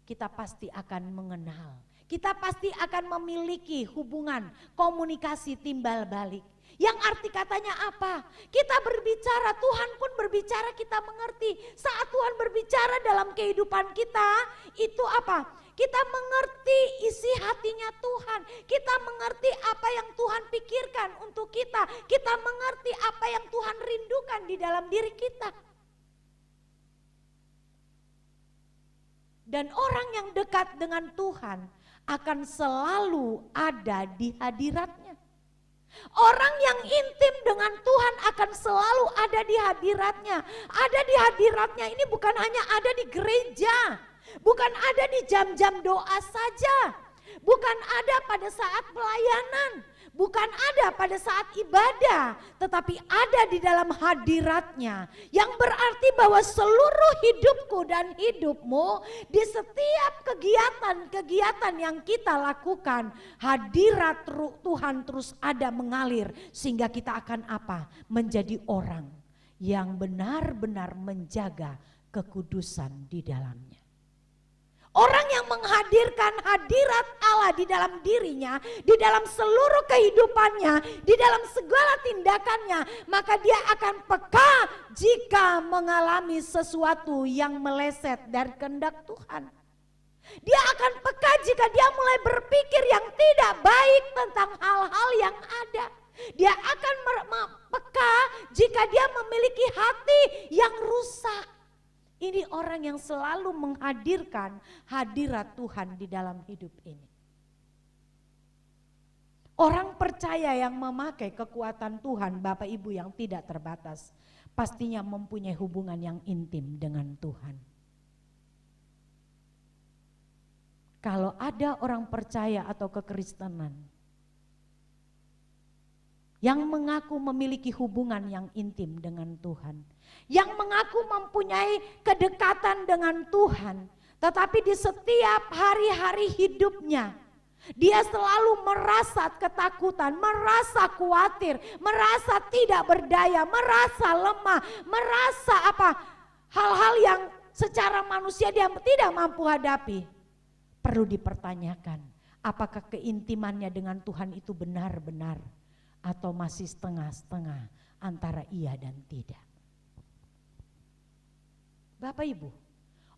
kita pasti akan mengenal, kita pasti akan memiliki hubungan komunikasi timbal balik. Yang arti katanya apa? Kita berbicara, Tuhan pun berbicara, kita mengerti. Saat Tuhan berbicara dalam kehidupan kita, itu apa? Kita mengerti isi hatinya Tuhan. Kita mengerti apa yang Tuhan pikirkan untuk kita. Kita mengerti apa yang Tuhan rindukan di dalam diri kita. Dan orang yang dekat dengan Tuhan akan selalu ada di hadirat-Nya. Orang yang intim dengan Tuhan akan selalu ada di hadirat-Nya. Ada di hadirat-Nya ini bukan hanya ada di gereja, bukan ada di jam-jam doa saja, bukan ada pada saat pelayanan, bukan ada pada saat ibadah, tetapi ada di dalam hadirat-Nya. Yang berarti bahwa seluruh hidupku dan hidupmu, di setiap kegiatan-kegiatan yang kita lakukan, hadirat Tuhan terus ada mengalir, sehingga kita akan apa? Menjadi orang yang benar-benar menjaga kekudusan di dalamnya. Orang yang menghadirkan hadirat Allah di dalam dirinya, di dalam seluruh kehidupannya, di dalam segala tindakannya, maka dia akan peka jika mengalami sesuatu yang meleset dari kehendak Tuhan. Dia akan peka jika dia mulai berpikir yang tidak baik tentang hal-hal yang ada. Dia akan peka jika dia memiliki hati yang rusak. Ini orang yang selalu menghadirkan hadirat Tuhan di dalam hidup ini. Orang percaya yang memakai kekuatan Tuhan, Bapak Ibu, yang tidak terbatas, pastinya mempunyai hubungan yang intim dengan Tuhan. Kalau ada orang percaya atau kekristenan yang mengaku memiliki hubungan yang intim dengan Tuhan, yang mengaku mempunyai kedekatan dengan Tuhan, tetapi di setiap hari-hari hidupnya dia selalu merasa ketakutan, merasa khawatir, merasa tidak berdaya, merasa lemah, merasa hal-hal yang secara manusia dia tidak mampu hadapi. Perlu dipertanyakan, apakah keintimannya dengan Tuhan itu benar-benar atau masih setengah-setengah antara iya dan tidak. Bapak Ibu,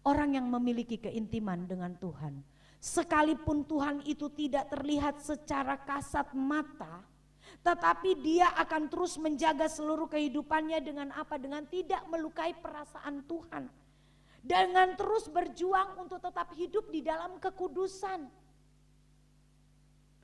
orang yang memiliki keintiman dengan Tuhan, sekalipun Tuhan itu tidak terlihat secara kasat mata, tetapi dia akan terus menjaga seluruh kehidupannya dengan apa? Dengan tidak melukai perasaan Tuhan. Dengan terus berjuang untuk tetap hidup di dalam kekudusan.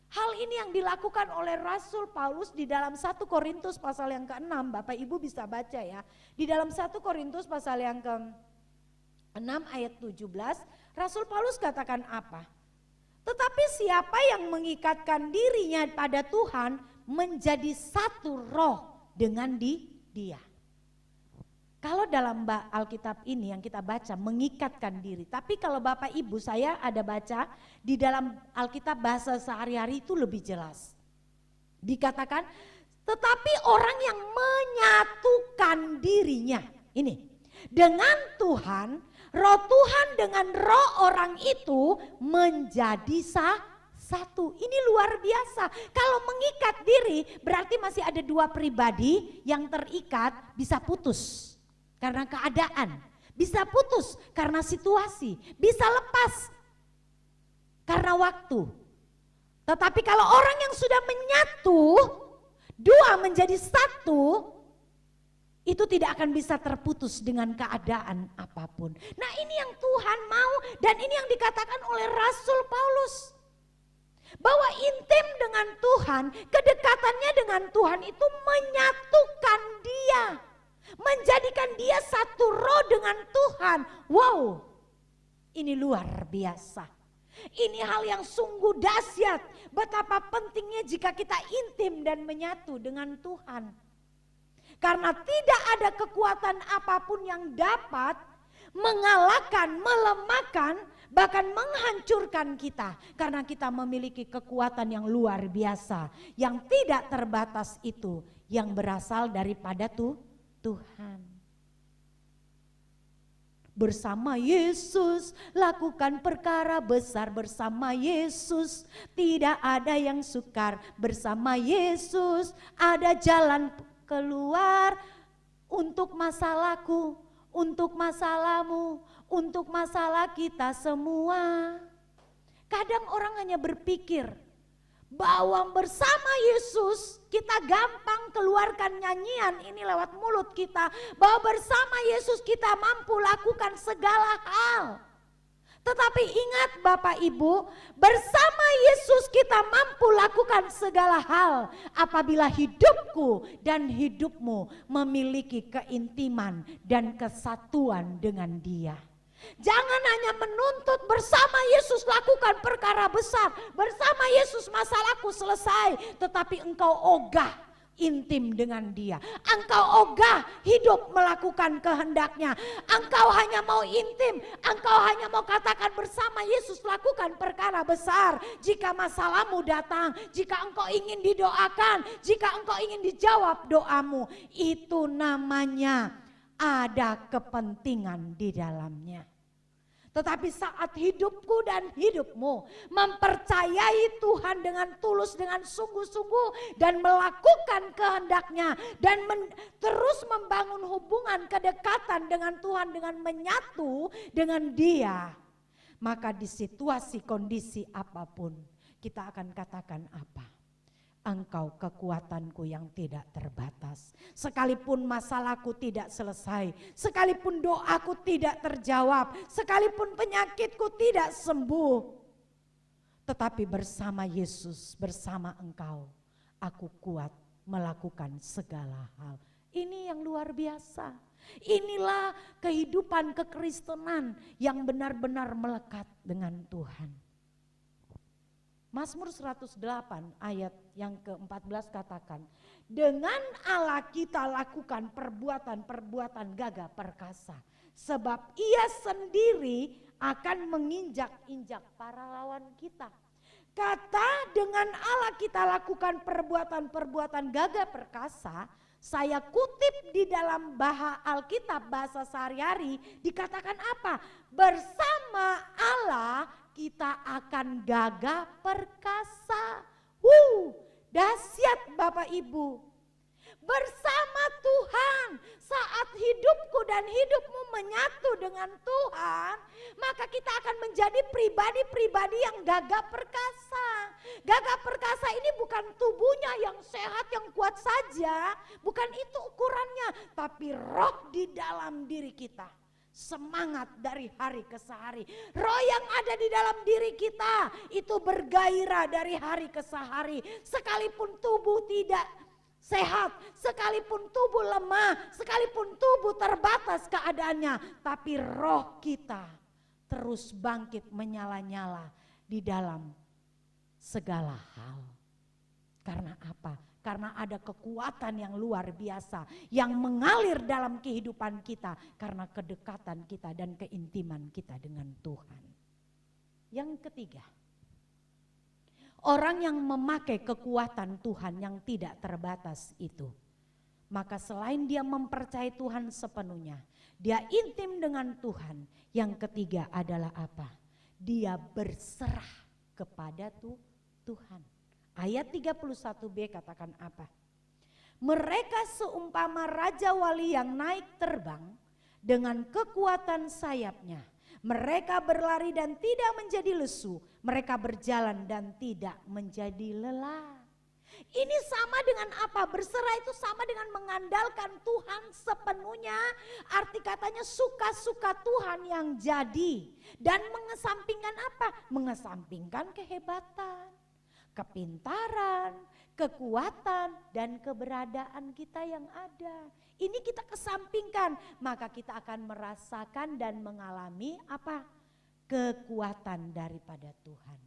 Hal ini yang dilakukan oleh Rasul Paulus di dalam 1 Korintus pasal yang ke-6. Bapak Ibu bisa baca ya. Di dalam 1 Korintus pasal yang ke-6 ayat 17. Rasul Paulus katakan apa? Tetapi siapa yang mengikatkan dirinya pada Tuhan menjadi satu roh dengan dia. Kalau dalam Alkitab ini yang kita baca mengikatkan diri. Tapi kalau Bapak Ibu saya ada baca di dalam Alkitab bahasa sehari-hari itu lebih jelas. Dikatakan tetapi orang yang menyatukan dirinya. Ini dengan Tuhan, roh Tuhan dengan roh orang itu menjadi satu. Ini luar biasa. Kalau mengikat diri berarti masih ada dua pribadi yang terikat bisa putus. Karena keadaan, bisa putus karena situasi, bisa lepas karena waktu. Tetapi kalau orang yang sudah menyatu, dua menjadi satu, itu tidak akan bisa terputus dengan keadaan apapun. Nah ini yang Tuhan mau dan ini yang dikatakan oleh Rasul Paulus. Bahwa intim dengan Tuhan, kedekatannya dengan Tuhan itu menyatukan dia. Menjadikan dia satu roh dengan Tuhan. Wow, ini luar biasa. Ini hal yang sungguh dahsyat. Betapa pentingnya jika kita intim dan menyatu dengan Tuhan. Karena tidak ada kekuatan apapun yang dapat mengalahkan, melemahkan, bahkan menghancurkan kita. Karena kita memiliki kekuatan yang luar biasa. Yang tidak terbatas itu. Yang berasal daripada Tuhan. Bersama Yesus lakukan perkara besar, bersama Yesus tidak ada yang sukar, bersama Yesus ada jalan keluar untuk masalahku, untuk masalahmu, untuk masalah kita semua. Kadang orang hanya berpikir bahwa bersama Yesus kita gampang keluarkan nyanyian ini lewat mulut kita. Bahwa bersama Yesus kita mampu lakukan segala hal. Tetapi ingat Bapak Ibu, bersama Yesus kita mampu lakukan segala hal. Apabila hidupku dan hidupmu memiliki keintiman dan kesatuan dengan Dia. Jangan hanya menuntut bersama Yesus lakukan perkara besar, bersama Yesus masalahku selesai, tetapi engkau ogah intim dengan Dia. Engkau ogah hidup melakukan kehendaknya. Engkau hanya mau intim, engkau hanya mau katakan bersama Yesus lakukan perkara besar. Jika masalahmu datang, jika engkau ingin didoakan, jika engkau ingin dijawab doamu, itu namanya ada kepentingan di dalamnya. Tetapi saat hidupku dan hidupmu mempercayai Tuhan dengan tulus, dengan sungguh-sungguh dan melakukan kehendaknya dan terus membangun hubungan kedekatan dengan Tuhan dengan menyatu dengan Dia, maka di situasi kondisi apapun kita akan katakan apa? Engkau kekuatanku yang tidak terbatas. Sekalipun masalahku tidak selesai, sekalipun doaku tidak terjawab, sekalipun penyakitku tidak sembuh, tetapi bersama Yesus, bersama Engkau, aku kuat melakukan segala hal. Ini yang luar biasa. Inilah kehidupan kekristenan yang benar-benar melekat dengan Tuhan. Mazmur 108 ayat yang ke-14 katakan, dengan Allah kita lakukan perbuatan-perbuatan gagah perkasa, sebab Ia sendiri akan menginjak-injak para lawan kita. Kata dengan Allah kita lakukan perbuatan-perbuatan gagah perkasa, saya kutip di dalam Alkitab bahasa sehari-hari dikatakan apa? Bersama Allah kita akan gagah perkasa. Dahsyat Bapak Ibu. Bersama Tuhan, saat hidupku dan hidupmu menyatu dengan Tuhan, maka kita akan menjadi pribadi-pribadi yang gagah perkasa. Gagah perkasa ini bukan tubuhnya yang sehat, yang kuat saja, bukan itu ukurannya, tapi roh di dalam diri kita. Semangat dari hari ke hari. Roh yang ada di dalam diri kita itu bergairah dari hari ke hari. Sekalipun tubuh tidak sehat, sekalipun tubuh lemah, sekalipun tubuh terbatas keadaannya, tapi roh kita terus bangkit menyala-nyala di dalam segala hal. Karena apa? Karena ada kekuatan yang luar biasa yang mengalir dalam kehidupan kita karena kedekatan kita dan keintiman kita dengan Tuhan. Yang ketiga, orang yang memakai kekuatan Tuhan yang tidak terbatas itu, maka selain dia mempercayai Tuhan sepenuhnya, dia intim dengan Tuhan. Yang ketiga adalah apa? Dia berserah kepada Tuhan. Ayat 31b katakan apa? Mereka seumpama raja wali yang naik terbang dengan kekuatan sayapnya. Mereka berlari dan tidak menjadi lesu. Mereka berjalan dan tidak menjadi lelah. Ini sama dengan apa? Berserah itu sama dengan mengandalkan Tuhan sepenuhnya. Arti katanya suka-suka Tuhan yang jadi. Dan mengesampingkan apa? Mengesampingkan kehebatan, kepintaran, kekuatan, dan keberadaan kita yang ada. Ini kita kesampingkan, maka kita akan merasakan dan mengalami apa? Kekuatan daripada Tuhan.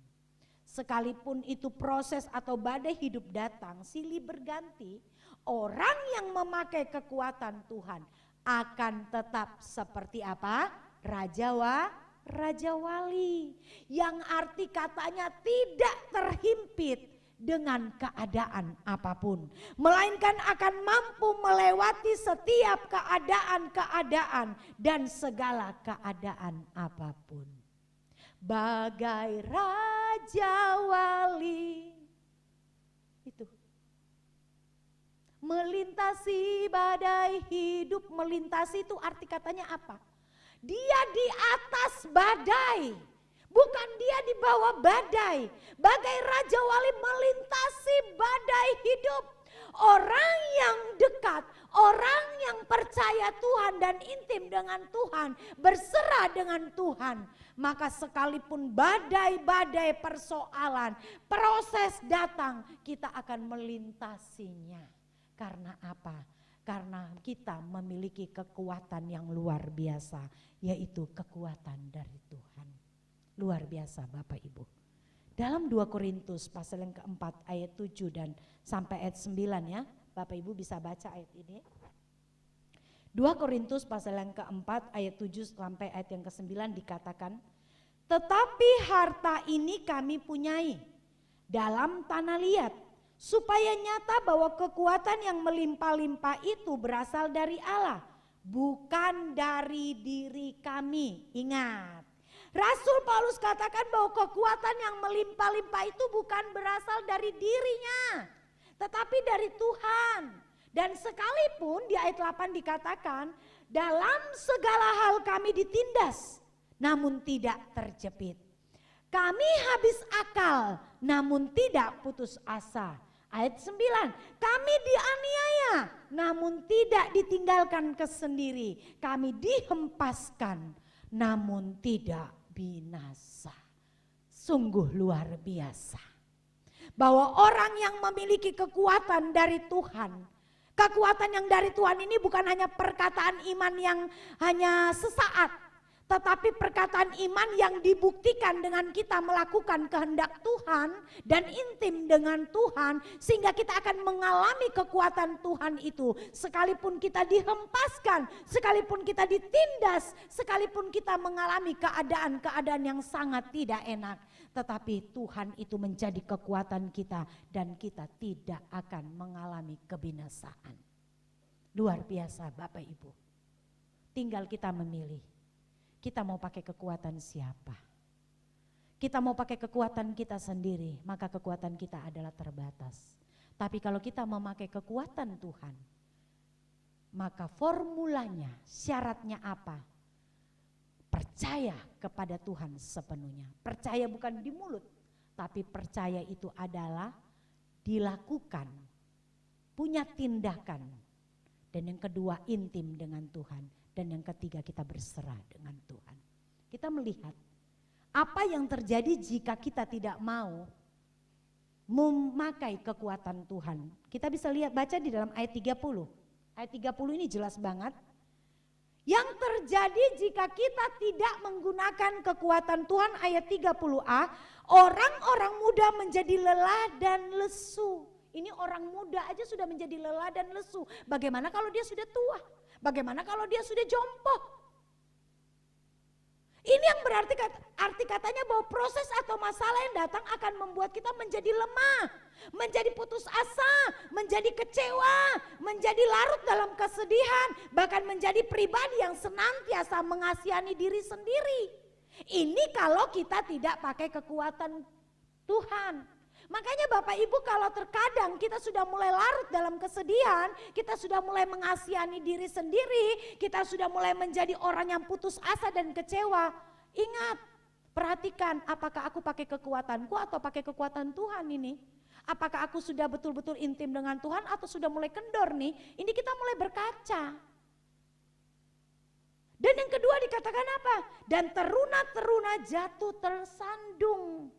Sekalipun itu proses atau badai hidup datang, silih berganti, orang yang memakai kekuatan Tuhan akan tetap seperti apa? Raja wali, yang arti katanya tidak terhimpit dengan keadaan apapun, melainkan akan mampu melewati setiap keadaan dan segala keadaan apapun. Bagai raja wali itu melintasi badai hidup. Melintasi itu arti katanya apa? Dia di atas badai, bukan dia di bawah badai. Bagai raja wali melintasi badai hidup. Orang yang dekat, orang yang percaya Tuhan dan intim dengan Tuhan, berserah dengan Tuhan, maka sekalipun badai-badai persoalan, proses datang, kita akan melintasinya. Karena apa? Karena kita memiliki kekuatan yang luar biasa, yaitu kekuatan dari Tuhan. Luar biasa Bapak Ibu. Dalam 2 Korintus pasal yang keempat ayat 7 dan sampai ayat 9 ya. Bapak Ibu bisa baca ayat ini. 2 Korintus pasal yang keempat ayat 7 sampai ayat yang ke-9 dikatakan, tetapi harta ini kami punyai dalam tanah liat, supaya nyata bahwa kekuatan yang melimpah-limpah itu berasal dari Allah, bukan dari diri kami. Ingat, Rasul Paulus katakan bahwa kekuatan yang melimpah-limpah itu bukan berasal dari dirinya, tetapi dari Tuhan. Dan sekalipun di ayat 8 dikatakan, dalam segala hal kami ditindas, namun tidak terjepit. Kami habis akal, namun tidak putus asa. Ayat 9, kami dianiaya, namun tidak ditinggalkan kesendiri. Kami dihempaskan, namun tidak binasa. Sungguh luar biasa. Bahwa orang yang memiliki kekuatan dari Tuhan, kekuatan yang dari Tuhan ini bukan hanya perkataan iman yang hanya sesaat, tetapi perkataan iman yang dibuktikan dengan kita melakukan kehendak Tuhan dan intim dengan Tuhan, sehingga kita akan mengalami kekuatan Tuhan itu. Sekalipun kita dihempaskan, sekalipun kita ditindas, sekalipun kita mengalami keadaan-keadaan yang sangat tidak enak, tetapi Tuhan itu menjadi kekuatan kita dan kita tidak akan mengalami kebinasaan. Luar biasa Bapak Ibu. Tinggal kita memilih. Kita mau pakai kekuatan siapa? Kita mau pakai kekuatan kita sendiri, maka kekuatan kita adalah terbatas. Tapi kalau kita memakai kekuatan Tuhan, maka formulanya, syaratnya apa? Percaya kepada Tuhan sepenuhnya. Percaya bukan di mulut, tapi percaya itu adalah dilakukan, punya tindakan. Dan yang kedua, intim dengan Tuhan. Dan yang ketiga, kita berserah dengan Tuhan. Kita melihat apa yang terjadi jika kita tidak mau memakai kekuatan Tuhan. Kita bisa lihat, baca di dalam ayat 30. Ayat 30 ini jelas banget. Yang terjadi jika kita tidak menggunakan kekuatan Tuhan, ayat 30a, orang-orang muda menjadi lelah dan lesu. Ini orang muda aja sudah menjadi lelah dan lesu. Bagaimana kalau dia sudah tua? Bagaimana kalau dia sudah jompo? Ini yang berarti arti katanya bahwa proses atau masalah yang datang akan membuat kita menjadi lemah, menjadi putus asa, menjadi kecewa, menjadi larut dalam kesedihan, bahkan menjadi pribadi yang senantiasa mengasihani diri sendiri. Ini kalau kita tidak pakai kekuatan Tuhan. Makanya Bapak Ibu, kalau terkadang kita sudah mulai larut dalam kesedihan, kita sudah mulai mengasihani diri sendiri, kita sudah mulai menjadi orang yang putus asa dan kecewa. Ingat, perhatikan apakah aku pakai kekuatanku atau pakai kekuatan Tuhan ini. Apakah aku sudah betul-betul intim dengan Tuhan atau sudah mulai kendor nih? Ini kita mulai berkaca. Dan yang kedua dikatakan apa? Dan teruna-teruna jatuh tersandung.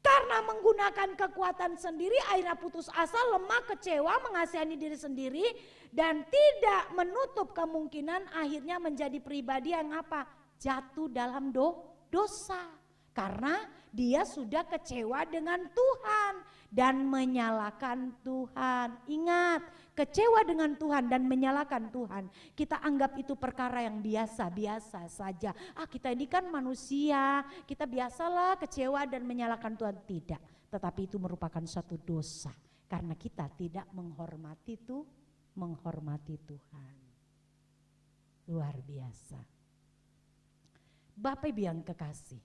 Karena menggunakan kekuatan sendiri, akhirnya putus asa, lemah, kecewa, mengasihani diri sendiri, dan tidak menutup kemungkinan akhirnya menjadi pribadi yang apa? Jatuh dalam dosa. Karena dia sudah kecewa dengan Tuhan dan menyalahkan Tuhan. Ingat, kecewa dengan Tuhan dan menyalahkan Tuhan, kita anggap itu perkara yang biasa-biasa saja. Kita ini kan manusia, kita biasalah kecewa dan menyalahkan Tuhan. Tidak, tetapi itu merupakan suatu dosa karena kita tidak menghormati Tuhan. Luar biasa. Bapak Ibu yang kekasih,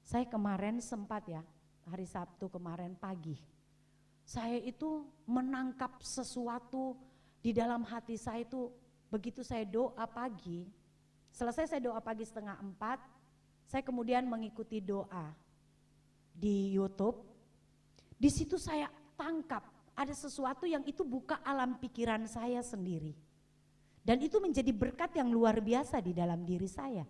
saya kemarin sempat hari Sabtu kemarin pagi, saya itu menangkap sesuatu di dalam hati saya itu. Begitu saya doa pagi, selesai saya doa pagi 3:30, saya kemudian mengikuti doa di YouTube. Di situ saya tangkap ada sesuatu yang itu buka alam pikiran saya sendiri. Dan itu menjadi berkat yang luar biasa di dalam diri saya.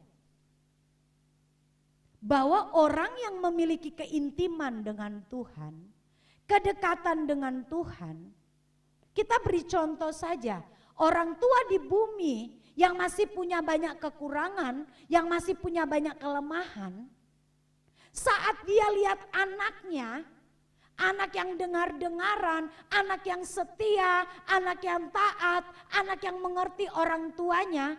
Bahwa orang yang memiliki keintiman dengan Tuhan, kedekatan dengan Tuhan, kita beri contoh saja, orang tua di bumi yang masih punya banyak kekurangan, yang masih punya banyak kelemahan, saat dia lihat anaknya, anak yang dengar-dengaran, anak yang setia, anak yang taat, anak yang mengerti orang tuanya,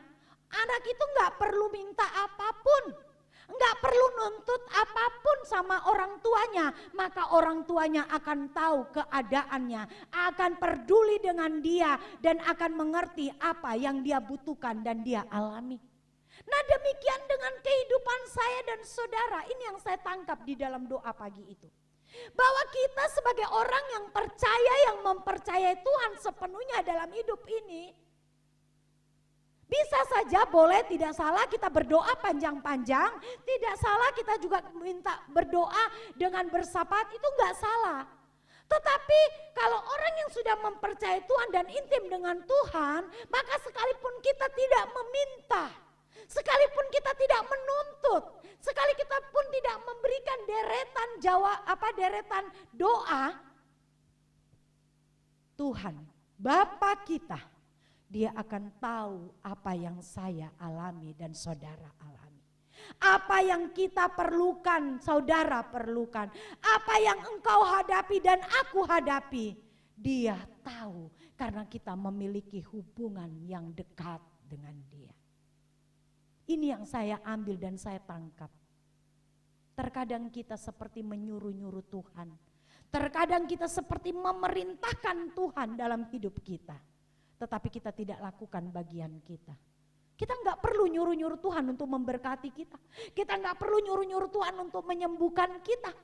anak itu gak perlu minta apapun. Enggak perlu nuntut apapun sama orang tuanya, maka orang tuanya akan tahu keadaannya, akan peduli dengan dia dan akan mengerti apa yang dia butuhkan dan dia alami. Nah demikian dengan kehidupan saya dan saudara, ini yang saya tangkap di dalam doa pagi itu. Bahwa kita sebagai orang yang percaya, yang mempercayai Tuhan sepenuhnya dalam hidup ini, bisa saja boleh tidak salah kita berdoa panjang-panjang, tidak salah kita juga minta berdoa dengan bersapat, itu enggak salah. Tetapi kalau orang yang sudah mempercayai Tuhan dan intim dengan Tuhan, maka sekalipun kita tidak meminta, sekalipun kita tidak menuntut, sekali kita pun tidak memberikan deretan doa, Tuhan, Bapa kita, Dia akan tahu apa yang saya alami dan saudara alami. Apa yang kita perlukan, saudara perlukan. Apa yang engkau hadapi dan aku hadapi, Dia tahu karena kita memiliki hubungan yang dekat dengan Dia. Ini yang saya ambil dan saya tangkap. Terkadang kita seperti menyuruh-nyuruh Tuhan. Terkadang kita seperti memerintahkan Tuhan dalam hidup kita. Tetapi kita tidak lakukan bagian kita. Kita nggak perlu nyuruh-nyuruh Tuhan untuk memberkati kita. Kita nggak perlu nyuruh-nyuruh Tuhan untuk menyembuhkan kita.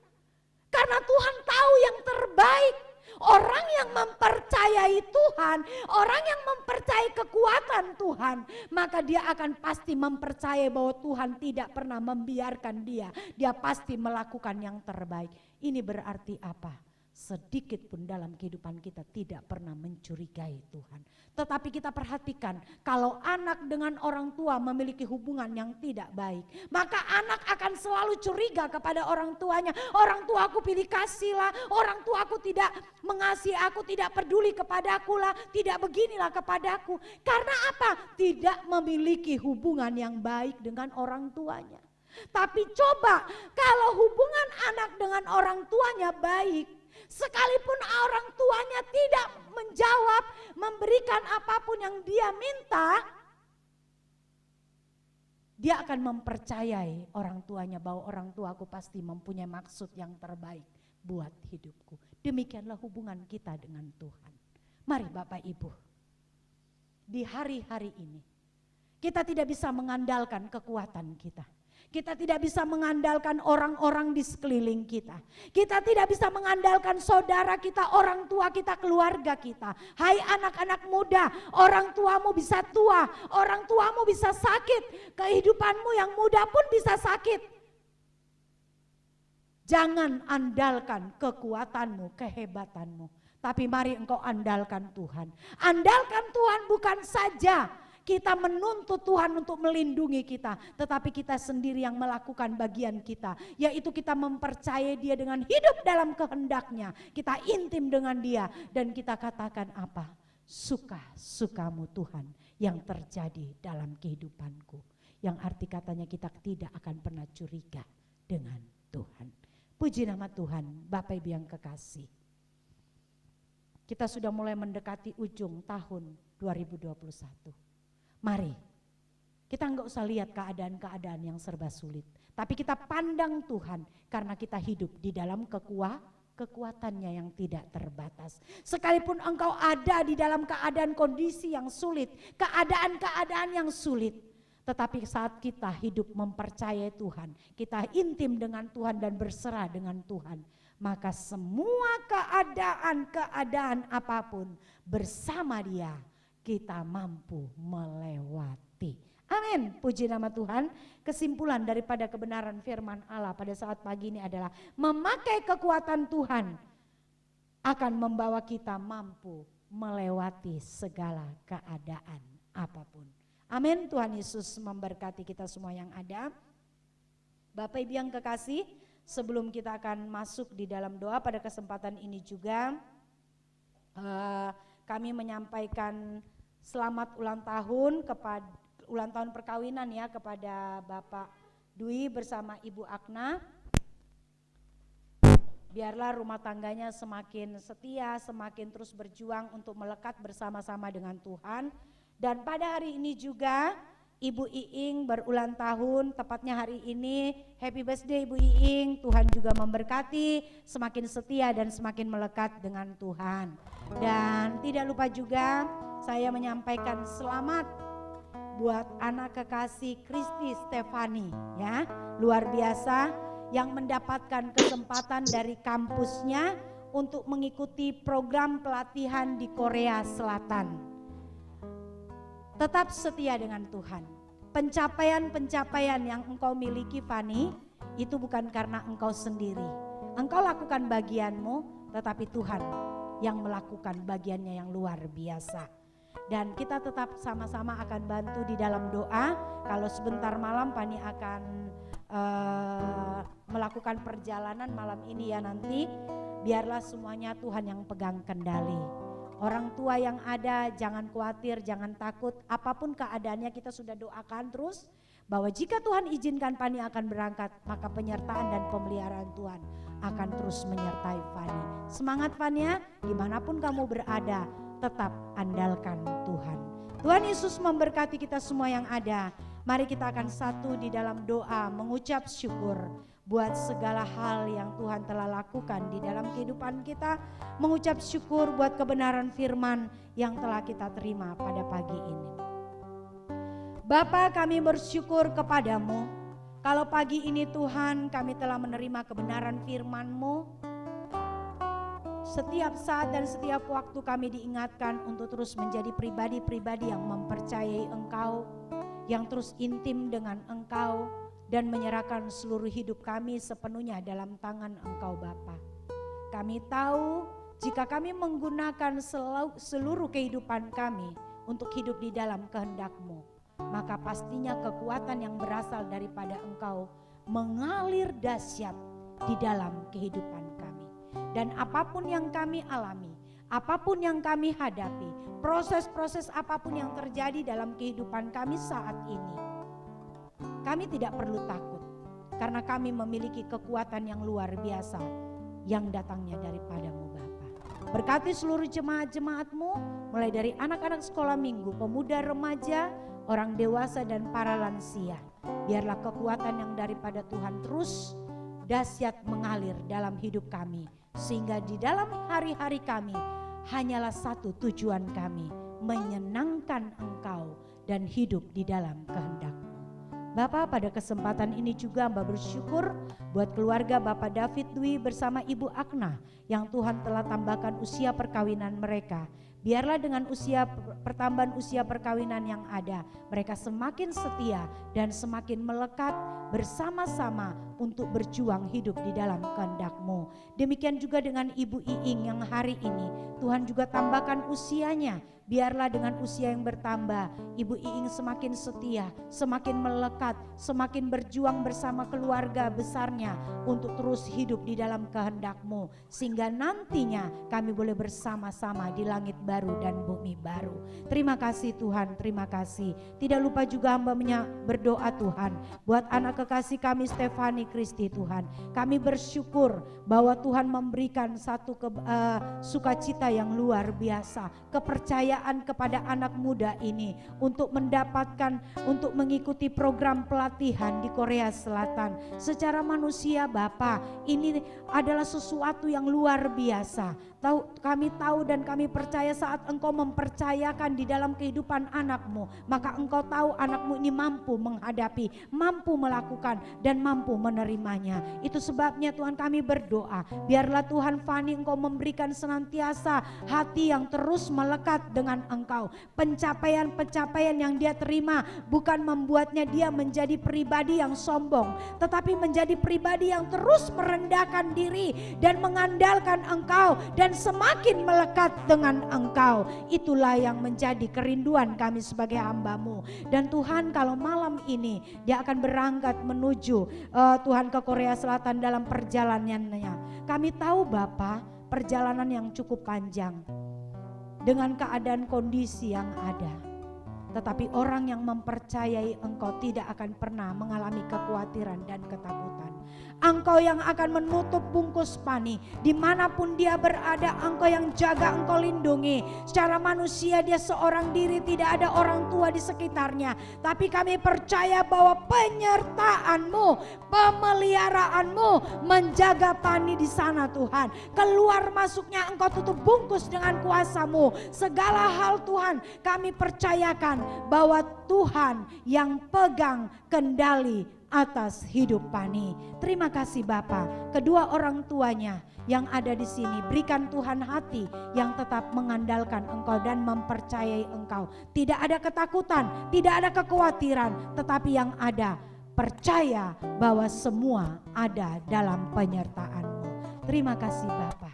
Karena Tuhan tahu yang terbaik. Orang yang mempercayai Tuhan, orang yang mempercayai kekuatan Tuhan, maka dia akan pasti mempercayai bahwa Tuhan tidak pernah membiarkan dia. Dia pasti melakukan yang terbaik. Ini berarti apa? Sedikit pun dalam kehidupan kita tidak pernah mencurigai Tuhan. Tetapi kita perhatikan, kalau anak dengan orang tua memiliki hubungan yang tidak baik, maka anak akan selalu curiga kepada orang tuanya. Orang tua aku pilih kasih lah, orang tua aku tidak mengasihi aku, tidak peduli kepadaku lah, tidak beginilah kepadaku. Karena apa? Tidak memiliki hubungan yang baik dengan orang tuanya. Tapi coba kalau hubungan anak dengan orang tuanya baik, sekalipun orang tuanya tidak menjawab, memberikan apapun yang dia minta, dia akan mempercayai orang tuanya bahwa orang tuaku pasti mempunyai maksud yang terbaik buat hidupku. Demikianlah hubungan kita dengan Tuhan. Mari Bapak Ibu, di hari-hari ini kita tidak bisa mengandalkan kekuatan kita. Kita tidak bisa mengandalkan orang-orang di sekeliling kita. Kita tidak bisa mengandalkan saudara kita, orang tua kita, keluarga kita. Hai anak-anak muda, orang tuamu bisa tua, orang tuamu bisa sakit. Kehidupanmu yang muda pun bisa sakit. Jangan andalkan kekuatanmu, kehebatanmu. Tapi mari engkau andalkan Tuhan. Andalkan Tuhan bukan saja kita menuntut Tuhan untuk melindungi kita, tetapi kita sendiri yang melakukan bagian kita, yaitu kita mempercayai Dia dengan hidup dalam kehendaknya. Kita intim dengan Dia dan kita katakan apa? Suka-sukamu Tuhan yang terjadi dalam kehidupanku. Yang arti katanya kita tidak akan pernah curiga dengan Tuhan. Puji nama Tuhan, Bapak Ibu yang kekasih. Kita sudah mulai mendekati ujung tahun 2021. Mari, kita enggak usah lihat keadaan-keadaan yang serba sulit. Tapi kita pandang Tuhan karena kita hidup di dalam kekuatannya yang tidak terbatas. Sekalipun engkau ada di dalam keadaan kondisi yang sulit, keadaan-keadaan yang sulit. Tetapi saat kita hidup mempercayai Tuhan, kita intim dengan Tuhan dan berserah dengan Tuhan. Maka semua keadaan-keadaan apapun bersama Dia, kita mampu melewati. Amin. Puji nama Tuhan. Kesimpulan daripada kebenaran firman Allah pada saat pagi ini adalah memakai kekuatan Tuhan akan membawa kita mampu melewati segala keadaan apapun. Amin. Tuhan Yesus memberkati kita semua yang ada. Bapak Ibu yang kekasih, sebelum kita akan masuk di dalam doa pada kesempatan ini juga kami menyampaikan selamat ulang tahun perkawinan ya kepada Bapak Dwi bersama Ibu Akna. Biarlah rumah tangganya semakin setia, semakin terus berjuang untuk melekat bersama-sama dengan Tuhan. Dan pada hari ini juga Ibu Iing berulang tahun, tepatnya hari ini. Happy birthday Ibu Iing, Tuhan juga memberkati, semakin setia dan semakin melekat dengan Tuhan. Dan tidak lupa juga saya menyampaikan selamat buat anak kekasih Kristi Stefani ya, luar biasa yang mendapatkan kesempatan dari kampusnya untuk mengikuti program pelatihan di Korea Selatan. Tetap setia dengan Tuhan. Pencapaian-pencapaian yang engkau miliki, Fani, itu bukan karena engkau sendiri. Engkau lakukan bagianmu, tetapi Tuhan yang melakukan bagiannya yang luar biasa. Dan kita tetap sama-sama akan bantu di dalam doa. Kalau sebentar malam Fani akan melakukan perjalanan malam ini ya nanti, biarlah semuanya Tuhan yang pegang kendali. Orang tua yang ada jangan khawatir, jangan takut, apapun keadaannya kita sudah doakan terus bahwa jika Tuhan izinkan Fani akan berangkat, maka penyertaan dan pemeliharaan Tuhan akan terus menyertai Fani. Semangat Fani ya, dimanapun kamu berada, tetap andalkan Tuhan. Tuhan Yesus memberkati kita semua yang ada. Mari kita akan satu di dalam doa mengucap syukur buat segala hal yang Tuhan telah lakukan di dalam kehidupan kita. Mengucap syukur buat kebenaran firman yang telah kita terima pada pagi ini. Bapa, kami bersyukur kepadamu. Kalau pagi ini Tuhan kami telah menerima kebenaran firman-Mu. Setiap saat dan setiap waktu kami diingatkan untuk terus menjadi pribadi-pribadi yang mempercayai Engkau, yang terus intim dengan Engkau, dan menyerahkan seluruh hidup kami sepenuhnya dalam tangan Engkau Bapa. Kami tahu jika kami menggunakan seluruh kehidupan kami untuk hidup di dalam kehendak-Mu, maka pastinya kekuatan yang berasal daripada Engkau mengalir dahsyat di dalam kehidupan kami. Dan apapun yang kami alami, apapun yang kami hadapi, proses-proses apapun yang terjadi dalam kehidupan kami saat ini, kami tidak perlu takut karena kami memiliki kekuatan yang luar biasa yang datangnya daripada-Mu Bapa. Berkati seluruh jemaat-jemaat-Mu mulai dari anak-anak sekolah minggu, pemuda, remaja, orang dewasa dan para lansia. Biarlah kekuatan yang daripada Tuhan terus dahsyat mengalir dalam hidup kami, sehingga di dalam hari-hari kami hanyalah satu tujuan kami, menyenangkan Engkau dan hidup di dalam kehendak-Mu. Bapak, pada kesempatan ini juga Mbak bersyukur buat keluarga Bapak David Dwi bersama Ibu Akna yang Tuhan telah tambahkan usia perkawinan mereka. Biarlah dengan pertambahan usia perkawinan yang ada, mereka semakin setia dan semakin melekat bersama-sama untuk berjuang hidup di dalam kehendak-Mu. Demikian juga dengan Ibu Iing yang hari ini Tuhan juga tambahkan usianya. Biarlah dengan usia yang bertambah, Ibu Iing semakin setia, semakin melekat, semakin berjuang bersama keluarga besarnya untuk terus hidup di dalam kehendak-Mu. Sehingga nantinya kami boleh bersama-sama di langit baru dan bumi baru. Terima kasih Tuhan, terima kasih. Tidak lupa juga hamba-Nya berdoa Tuhan, buat anak kekasih kami Stefani Kristi Tuhan. Kami bersyukur bahwa Tuhan memberikan satu sukacita yang luar biasa, kepercayaan kepada anak muda ini untuk mendapatkan, untuk mengikuti program pelatihan di Korea Selatan. Secara manusia Bapa, ini adalah sesuatu yang luar biasa. Kami tahu dan kami percaya saat Engkau mempercayakan di dalam kehidupan anak-Mu, maka Engkau tahu anak-Mu ini mampu menghadapi, mampu melakukan dan mampu menerimanya. Itu sebabnya Tuhan kami berdoa, biarlah Tuhan Fani Engkau memberikan senantiasa hati yang terus melekat dengan Engkau. Pencapaian-pencapaian yang dia terima bukan membuatnya dia menjadi pribadi yang sombong, tetapi menjadi pribadi yang terus merendahkan diri dan mengandalkan Engkau dan semakin melekat dengan Engkau. Itulah yang menjadi kerinduan kami sebagai hamba-Mu. Dan Tuhan, kalau malam ini dia akan berangkat menuju Tuhan ke Korea Selatan dalam perjalanannya, kami tahu Bapa, perjalanan yang cukup panjang dengan keadaan kondisi yang ada. Tetapi orang yang mempercayai Engkau tidak akan pernah mengalami kekhawatiran dan ketakutan. Engkau yang akan menutup bungkus Pani. Dimanapun dia berada, Engkau yang jaga, Engkau lindungi. Secara manusia dia seorang diri, tidak ada orang tua di sekitarnya. Tapi kami percaya bahwa penyertaan-Mu, pemeliharaanmu menjaga Pani di sana Tuhan. Keluar masuknya Engkau tutup bungkus dengan kuasa-Mu. Segala hal Tuhan kami percayakan bahwa Tuhan yang pegang kendali atas hidup Pani. Terima kasih Bapa. Kedua orang tuanya yang ada di sini, berikan Tuhan hati yang tetap mengandalkan Engkau dan mempercayai Engkau. Tidak ada ketakutan, tidak ada kekhawatiran, tetapi yang ada percaya bahwa semua ada dalam penyertaan-Mu. Terima kasih Bapa.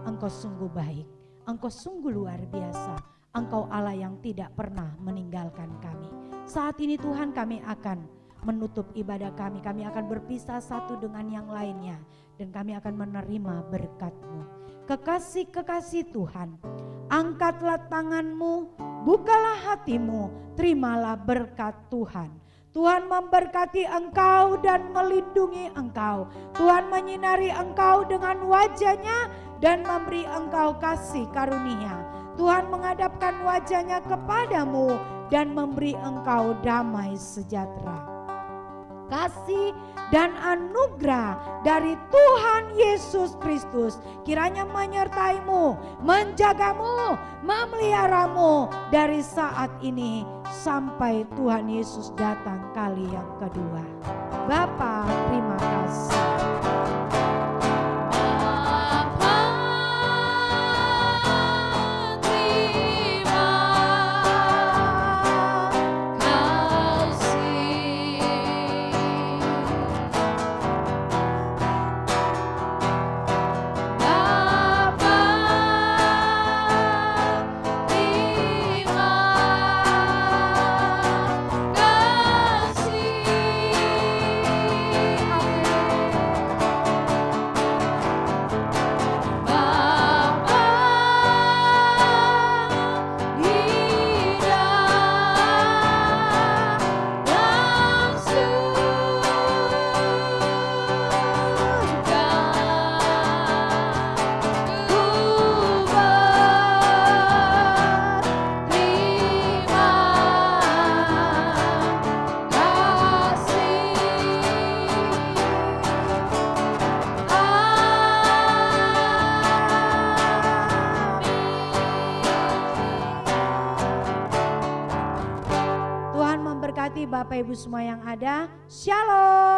Engkau sungguh baik, Engkau sungguh luar biasa. Engkau Allah yang tidak pernah meninggalkan kami. Saat ini Tuhan kami akan menutup ibadah kami. Kami akan berpisah satu dengan yang lainnya. Dan kami akan menerima berkat-Mu. Kekasih-kekasih Tuhan, angkatlah tangan-Mu, bukalah hati-Mu, terimalah berkat Tuhan. Tuhan memberkati engkau dan melindungi engkau. Tuhan menyinari engkau dengan wajah-Nya dan memberi engkau kasih karunia. Tuhan menghadapkan wajah-Nya kepadamu dan memberi engkau damai sejahtera. Kasih dan anugerah dari Tuhan Yesus Kristus kiranya menyertaimu, menjagamu, memeliharamu dari saat ini sampai Tuhan Yesus datang kali yang kedua. Bapa, terima kasih. Bapak Ibu semua yang ada, Shalom.